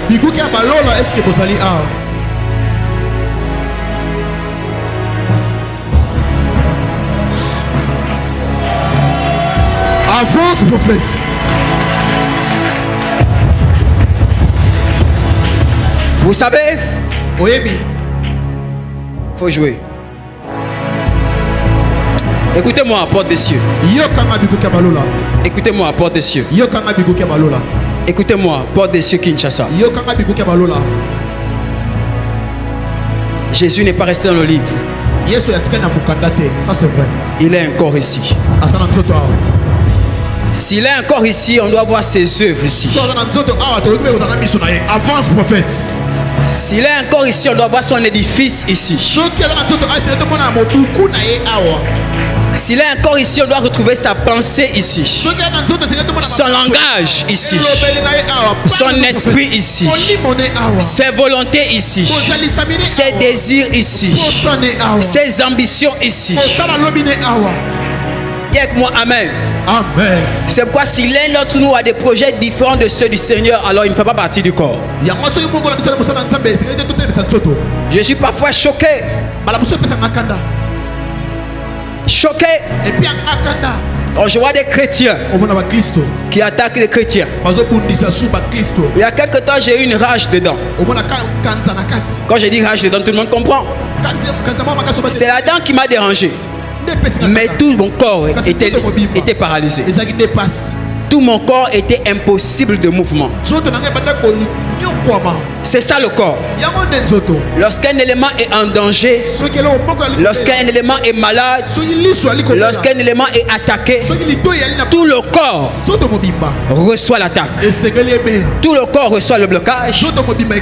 Avance prophète. Vous savez, oui, faut jouer. Écoutez-moi à porte des cieux. Écoutez-moi à porte des cieux. Écoutez-moi, porte des cieux Kinshasa. Jésus n'est pas resté dans le livre. Ça c'est vrai. Il est encore ici. S'il est encore ici, on doit voir ses œuvres ici. Avance prophète. S'il est encore ici, on doit voir son édifice ici. S'il est encore ici, on doit retrouver sa pensée ici. Son langage ici. Son esprit ici. Ses volontés ici. Ses désirs ici. Ses ambitions ici. Dis avec moi Amen. Amen. C'est pourquoi si l'un d'entre nous a des projets différents de ceux du Seigneur, alors il ne fait pas partie du corps. Je suis parfois choqué. Choqué quand je vois des chrétiens qui attaquent les chrétiens. Il y a quelque temps, j'ai eu une rage dedans. Quand je dis rage dedans, tout le monde comprend. C'est la dent qui m'a dérangé. Mais tout mon corps était paralysé. Tout mon corps était impossible de mouvement. C'est ça le corps. Lorsqu'un élément est en danger, lorsqu'un élément est malade, lorsqu'un élément est attaqué, tout le corps reçoit l'attaque. Tout le corps reçoit le blocage.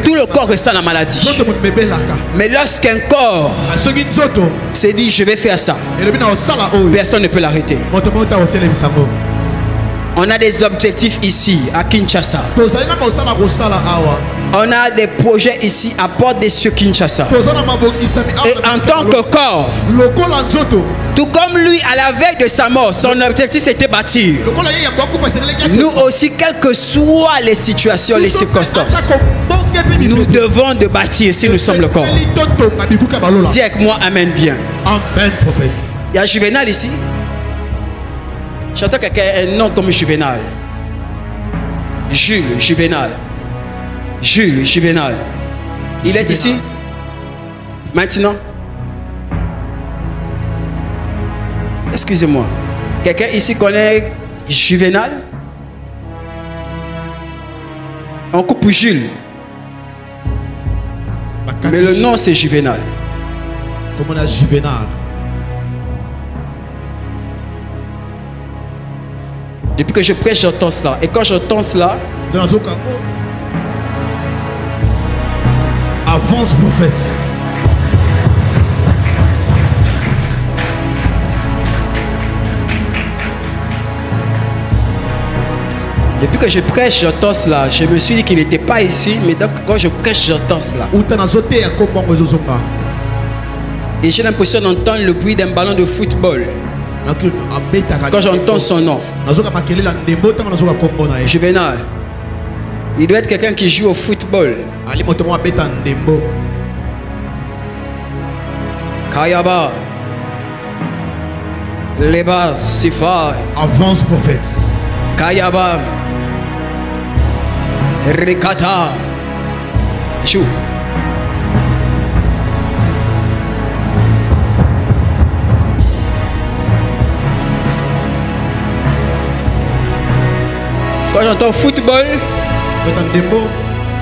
Tout le corps reçoit la maladie. Mais lorsqu'un corps se dit je vais faire ça, personne ne peut l'arrêter. On a des objectifs ici à Kinshasa. On a des projets ici à Porte des Cieux Kinshasa. Et en tant que corps, tout comme lui à la veille de sa mort, son objectif c'était bâtir. Nous aussi, quelles que soient les situations, les circonstances, nous devons de bâtir si nous sommes le corps. Dis avec moi Amen bien. Amen, prophète. Il y a Juvenal ici. J'entends quelqu'un un nom comme Juvenal. Jules Juvenal. Jules Juvenal. Il est ici maintenant. Excusez-moi. Quelqu'un ici connaît Juvenal? On coupe Jules. Mais le nom c'est Juvenal. Comme on a Juvenal. Depuis que je prêche, j'entends cela. Et quand j'entends cela, avance, prophète. depuis que je prêche, j'entends cela. Je me suis dit qu'il n'était pas ici, mais donc quand je prêche, j'entends cela. Et j'ai l'impression d'entendre le bruit d'un ballon de football. Quand j'entends son nom, Juvenal, il doit être quelqu'un qui joue au football. Kayaba, Leba, Sifa. Avance, prophète. Kayaba, Rikata, joue. Quand j'entends football,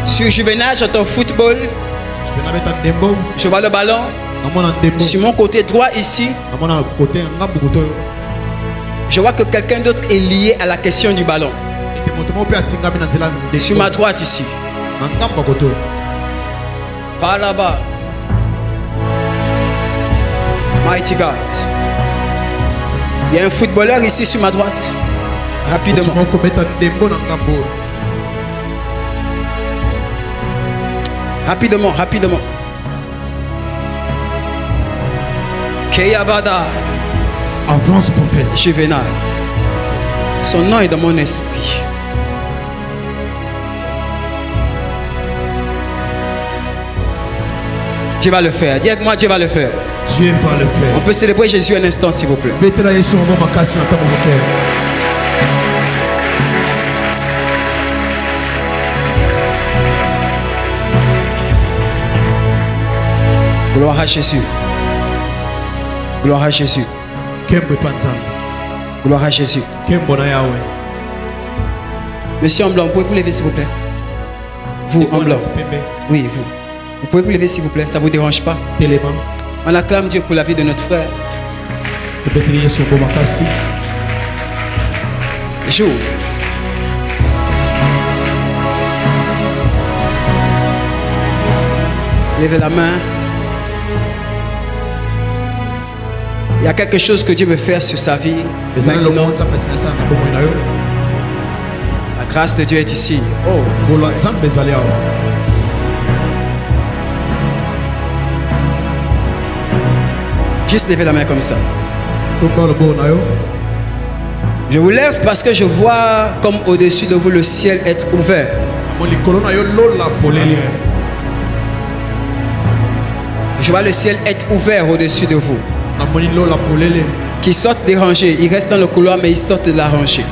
sur Juvenal, j'entends football. Je vois le ballon. Sur mon côté droit ici, je vois que quelqu'un d'autre est lié à la question du ballon. Sur ma droite ici. Par là-bas. Mighty God. Il y a un footballeur ici sur ma droite. Rapidement. Rapidement, rapidement. Keyabada. Avance, prophète. Juvenal. Son nom est dans mon esprit. Dieu va le faire. Dis avec moi, Dieu va le faire. Dieu va le faire. On peut célébrer Jésus un instant, s'il vous plaît. Gloire à Jésus. Gloire à Jésus. Gloire à Jésus. Monsieur en blanc, pouvez vous lever s'il vous plaît? Vous en blanc. Oui, vous. Vous pouvez vous lever s'il vous plaît, ça ne vous dérange pas? On acclame Dieu pour la vie de notre frère. Joue. Levez la main. Il y a quelque chose que Dieu veut faire sur sa vie. Maintenant, la grâce de Dieu est ici. Oh. Juste lever la main comme ça. Je vous lève parce que je vois comme au-dessus de vous le ciel être ouvert. Je vois le ciel être ouvert au-dessus de vous. Qui sortent des rangées. Ils restent dans le couloir mais ils sortent de la rangée.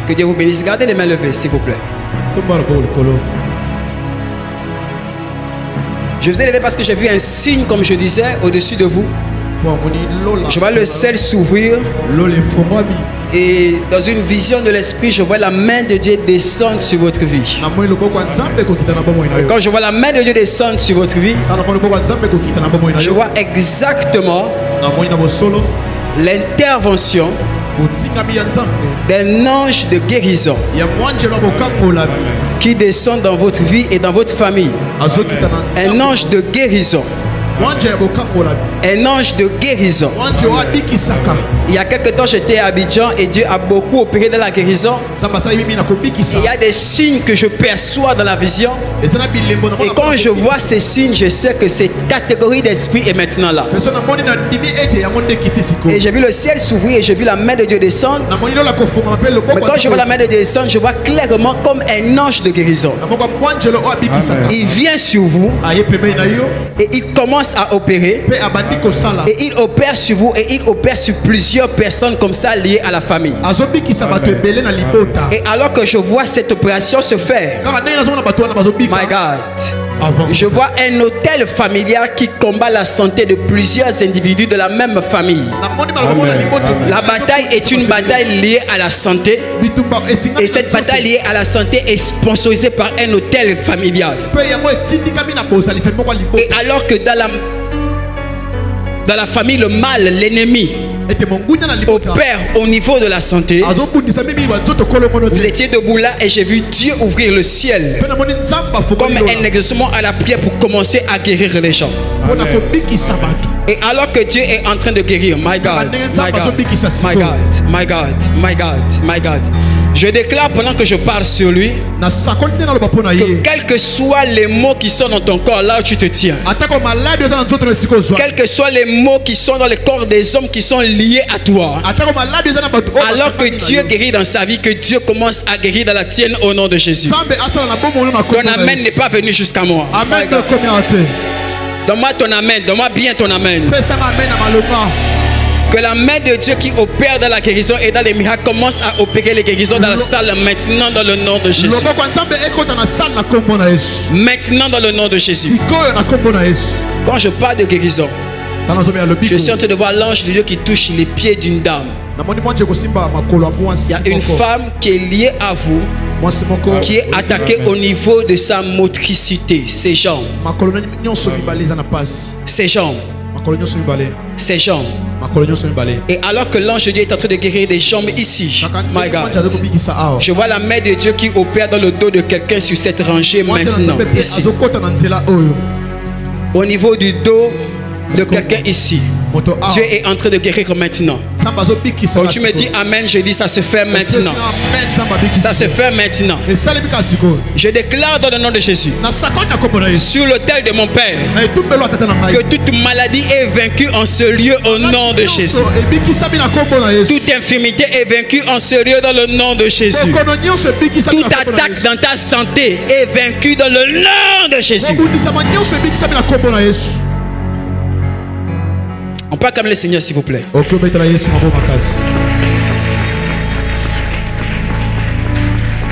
Que Dieu vous bénisse. Gardez les mains levées s'il vous plaît. Je vous ai levé parce que j'ai vu un signe, comme je disais, au-dessus de vous. Je vois le ciel s'ouvrir. Et dans une vision de l'esprit, je vois la main de Dieu descendre sur votre vie. Et quand je vois la main de Dieu descendre sur votre vie, je vois exactement l'intervention d'un ange de guérison qui descend dans votre vie et dans votre famille. Un ange de guérison. Un ange de guérison. Il y a quelque temps j'étais à Abidjan et Dieu a beaucoup opéré dans la guérison. Il y a des signes que je perçois dans la vision. Et quand je vois ces signes, je sais que cette catégorie d'esprit est maintenant là. Et j'ai vu le ciel s'ouvrir et j'ai vu la main de Dieu descendre. Mais quand je vois la main de Dieu descendre, je vois clairement comme un ange de guérison. Il vient sur vous et il commence à opérer. Et il opère sur vous et il opère sur plusieurs personnes comme ça liées à la famille. Et alors que je vois cette opération se faire, my God, je vois un hôtel familial qui combat la santé de plusieurs individus de la même famille. La bataille est une bataille liée à la santé. Et cette bataille liée à la santé est sponsorisée par un hôtel familial. Et alors que dans la famille, le mal, l'ennemi opère au niveau de la santé. Vous étiez debout là et j'ai vu Dieu ouvrir le ciel comme un exaucement à la prière pour commencer à guérir les gens. Et alors que Dieu est en train de guérir, my God, my God, my God, my God, my God, my God, je déclare pendant que je parle sur lui que quels que soient les mots qui sont dans ton corps là où tu te tiens, quels que soient les mots qui sont dans le corps des hommes qui sont liés à toi, alors que Dieu guérit dans sa vie, que Dieu commence à guérir dans la tienne au nom de Jésus. Ton amen n'est pas venu jusqu'à moi. Donne-moi ton amen, donne-moi bien ton amen. Que la main de Dieu qui opère dans la guérison et dans les miracles commence à opérer les guérisons dans la salle maintenant dans le nom de Jésus. Maintenant dans le nom de Jésus. Quand je parle de guérison, je suis en train de voir l'ange de Dieu qui touche les pieds d'une dame. Il y a une femme qui est liée à vous, qui est attaquée au niveau de sa motricité, ses jambes. Ses jambes. Ses jambes. Et alors que l'ange de Dieu est en train de guérir des jambes ici, my God, je vois la main de Dieu qui opère dans le dos de quelqu'un sur cette rangée maintenant, ici. Au niveau du dos de quelqu'un ici, Dieu est en train de guérir maintenant. Quand tu me dis amen, je dis ça se fait maintenant. Ça se fait maintenant. Je déclare dans le nom de Jésus, sur l'autel de mon Père, que toute maladie est vaincue en ce lieu au nom de Jésus. Toute infirmité est vaincue en ce lieu dans le nom de Jésus. Toute attaque dans ta santé est vaincue dans le nom de Jésus. On peut acclamer le Seigneur s'il vous plaît.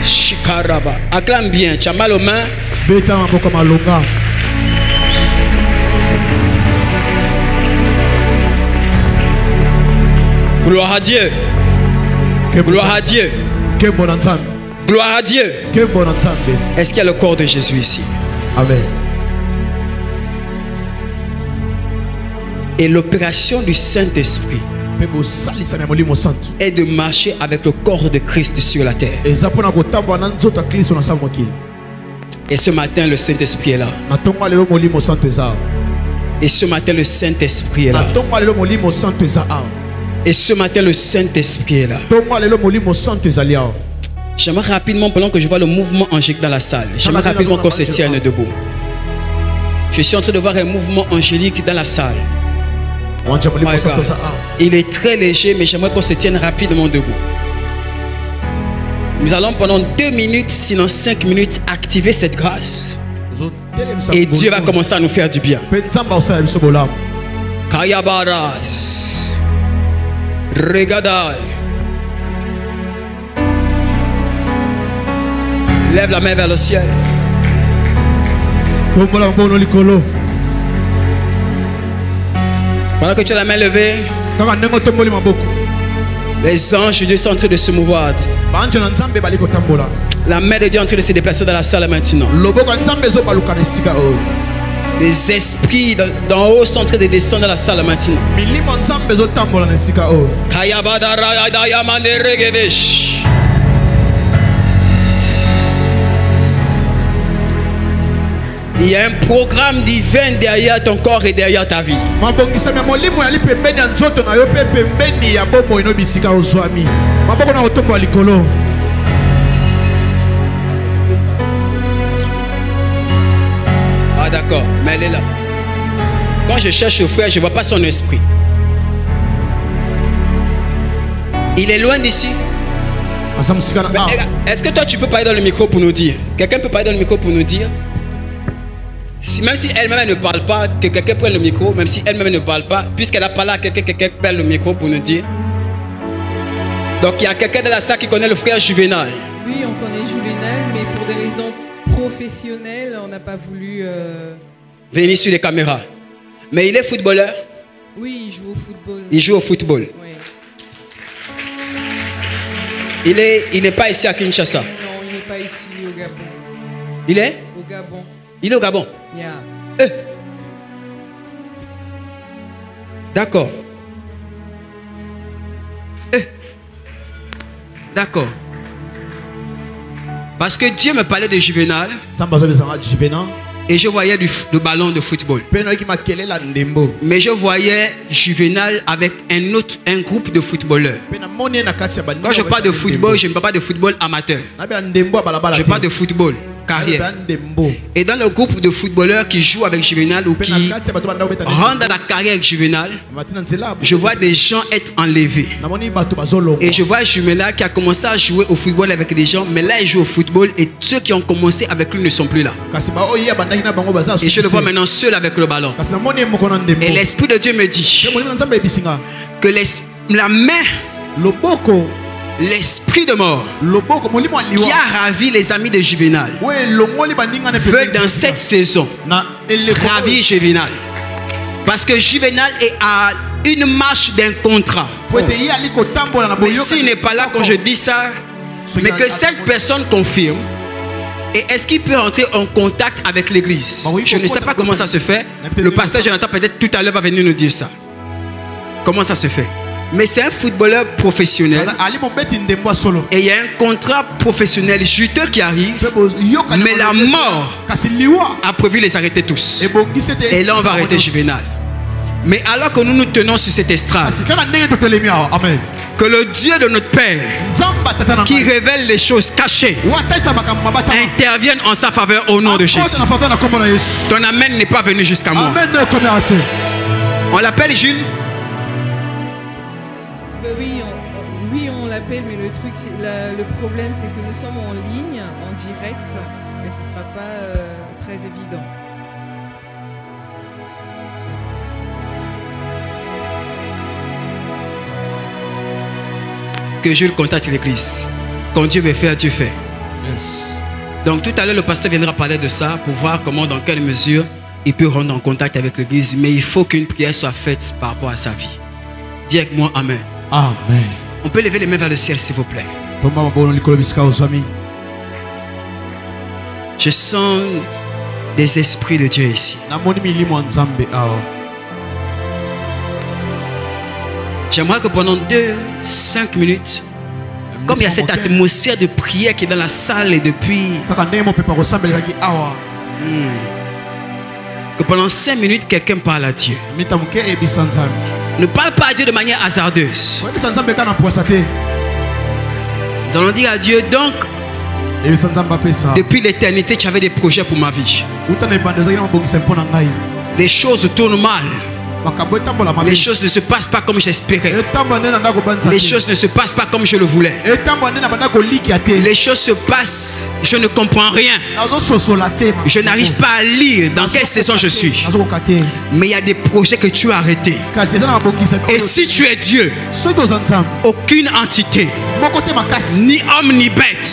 Shikaraba. Acclame bien. Tu as mal aux mains. Gloire à Dieu. Gloire à Dieu. Gloire à Dieu. Est-ce qu'il y a le corps de Jésus ici? Amen. Et l'opération du Saint-Esprit est de marcher avec le corps de Christ sur la terre. Et ce matin, le Saint-Esprit est là. Et ce matin, le Saint-Esprit est là. Et ce matin, le Saint-Esprit est là. J'aimerais rapidement, pendant que je vois le mouvement angélique dans la salle, j'aimerais rapidement qu'on se tienne debout. Je suis en train de voir un mouvement angélique dans la salle. Il est très léger, mais j'aimerais qu'on se tienne rapidement debout. Nous allons pendant 2 minutes, sinon 5 minutes, activer cette grâce. Et Dieu va commencer à nous faire du bien. Kayabaras. Regadai. Lève la main vers le ciel. Pendant que tu as la main levée, les anges de Dieu sont en train de se mouvoir. La main de Dieu est en train de se déplacer dans la salle maintenant. Les esprits d'en haut sont en train de descendre dans la salle maintenant. Il y a un programme divin derrière ton corps et derrière ta vie. Ah d'accord, mais elle est là. Quand je cherche le frère, je ne vois pas son esprit. Il est loin d'ici. Est-ce que toi tu peux parler dans le micro pour nous dire? Quelqu'un peut parler dans le micro pour nous dire? Même si elle-même ne parle pas, que quelqu'un prenne le micro, même si elle-même ne parle pas, puisqu'elle a parlé à quelqu'un prenne le micro pour nous dire. Donc il y a quelqu'un de la salle qui connaît le frère Juvenal. Oui, on connaît Juvenal, mais pour des raisons professionnelles, on n'a pas voulu venir sur les caméras. Mais il est footballeur. Oui, il joue au football. Il joue au football. Oui. Il n'est pas ici à Kinshasa. Non, il n'est pas ici au Gabon. Il est au Gabon. Il est au Gabon. Yeah. D'accord. D'accord. Parce que Dieu me parlait de Juvenal. Et je voyais le ballon de football. Mais je voyais Juvenal avec un groupe de footballeurs. Quand je parle de football, je ne parle pas de football amateur. Je parle de football carrière. Et dans le groupe de footballeurs qui jouent avec Juvenal ou qui rentrent dans la carrière avec Juvenal, je vois des gens être enlevés. Et je vois Juvenal qui a commencé à jouer au football avec des gens, mais là il joue au football et ceux qui ont commencé avec lui ne sont plus là. Et je le vois maintenant seul avec le ballon. Et l'Esprit de Dieu me dit que la main, l'esprit de mort qui a ravi les amis de Juvenal veut dans cette saison ravir Juvenal. Parce que Juvenal est à une marche d'un contrat. Mais s'il n'est pas là quand je dis ça, mais que cette personne confirme. Et est-ce qu'il peut entrer en contact avec l'église? Je ne sais pas comment ça se fait. Le pasteur Jonathan peut-être tout à l'heure va venir nous dire ça. Comment ça se fait? Mais c'est un footballeur professionnel. Et il y a un contrat professionnel juteux qui arrive. Mais la mort a prévu les arrêter tous. Et là on va arrêter Juvenal. Mais alors que nous nous tenons sur cette estrade, que le Dieu de notre Père qui révèle les choses cachées intervienne en sa faveur au nom de Jésus. Ton amen n'est pas venu jusqu'à moi. On l'appelle Jules? Oui, on l'appelle, mais le truc, le problème, c'est que nous sommes en ligne, en direct, mais ce ne sera pas très évident. Que Jules contacte l'église. Quand Dieu veut faire, Dieu fait. Yes. Donc tout à l'heure, le pasteur viendra parler de ça pour voir comment, dans quelle mesure il peut rendre en contact avec l'église. Mais il faut qu'une prière soit faite par rapport à sa vie. Dis avec moi Amen. Amen. On peut lever les mains vers le ciel, s'il vous plaît. Je sens des esprits de Dieu ici. J'aimerais que pendant 2-5 minutes, comme il y a cette atmosphère de prière qui est dans la salle et depuis... que pendant 5 minutes, quelqu'un parle à Dieu. Ne parle pas à Dieu de manière hasardeuse. Nous allons dire à Dieu, donc, depuis l'éternité, tu avais des projets pour ma vie. Les choses tournent mal. Les choses ne se passent pas comme j'espérais. Les choses ne se passent pas comme je le voulais. Les choses se passent, je ne comprends rien. Je n'arrive pas à lire dans quelle saison je suis. Mais il y a des projets que tu as arrêtés. Et si tu es Dieu, aucune entité, ni homme ni bête,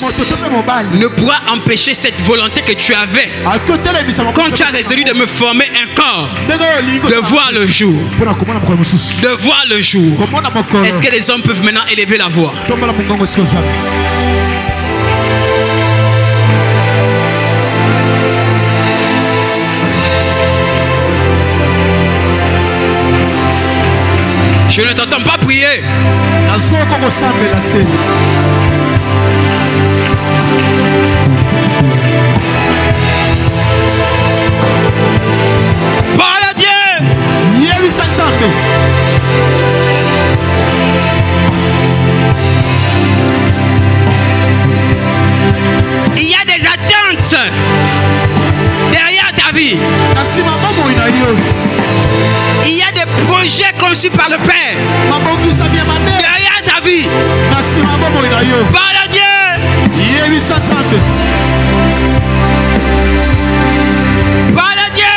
ne pourra empêcher cette volonté que tu avais quand tu as résolu de me former un corps, de voir le jour. De voir le jour. Est-ce que les hommes peuvent maintenant élever la voix? Je ne t'entends pas prier. Parle à Dieu. Il y a des attentes derrière ta vie. Il y a des projets conçus par le Père derrière ta vie. Parle à Dieu. Parle à Dieu.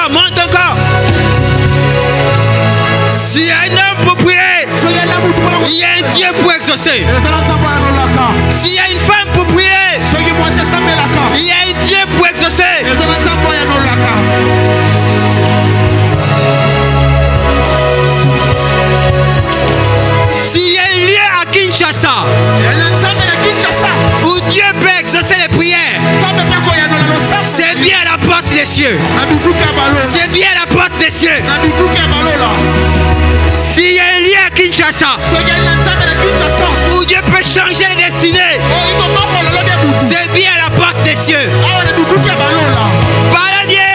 Monte encore. S'il y a un homme pour prier, il y a un Dieu pour exaucer. S'il y a une femme pour prier, il y a un Dieu pour exaucer. S'il y a un lieu à Kinshasa où Dieu peut exaucer les prières, c'est bien à la porte des cieux. C'est bien à la porte des cieux. S'il y a un lieu à Kinshasa où Dieu peut changer les destinées, c'est bien à la porte des cieux. Parle à Dieu.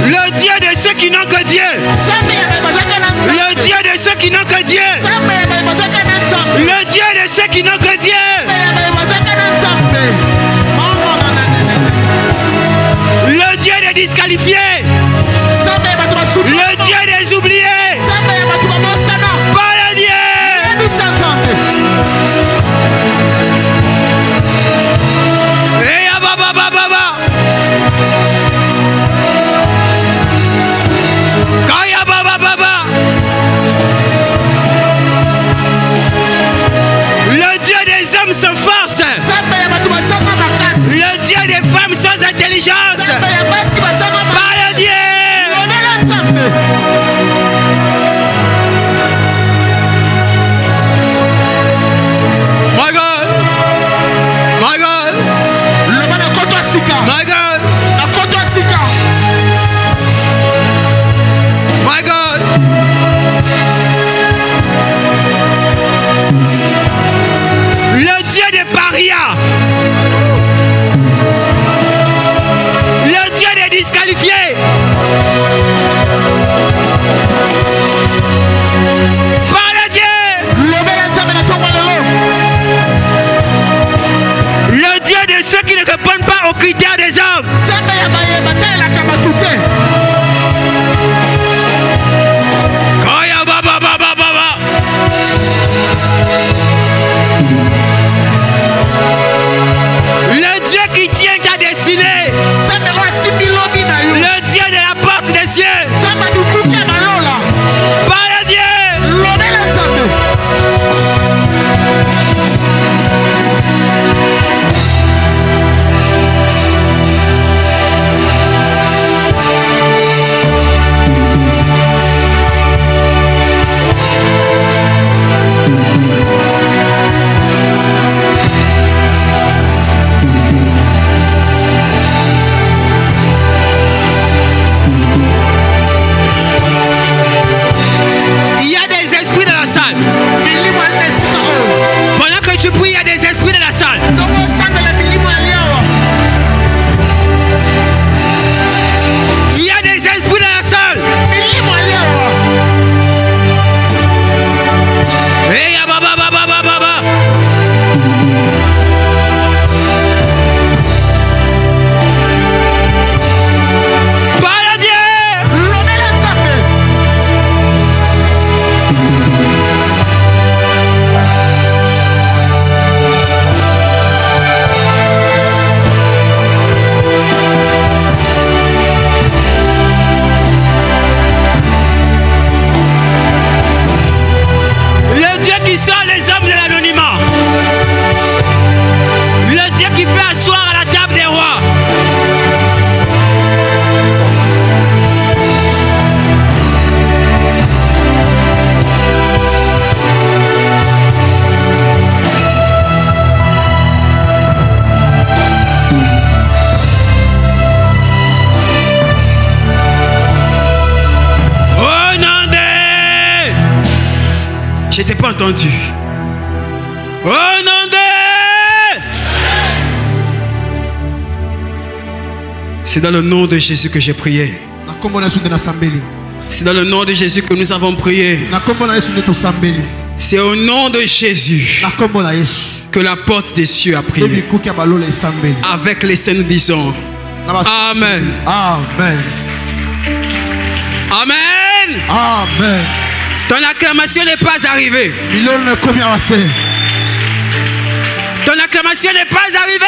Le Dieu de ceux qui n'ont que Dieu. Le Dieu de ceux qui n'ont que Dieu. Le Dieu de ceux qui n'ont que Dieu. Le Dieu des disqualifiés. Le Dieu des oubliés. Parle à Dieu. Le Dieu des hommes sans force. Le Dieu des femmes sans intelligence. Parle entendu. Au nom de... C'est dans le nom de Jésus que j'ai prié. C'est dans le nom de Jésus que nous avons prié. C'est au nom de Jésus que la porte des cieux a prié. Avec les saints, nous disons Amen. Amen. Amen. Amen. Ton acclamation n'est pas arrivée. Ton acclamation n'est pas arrivée.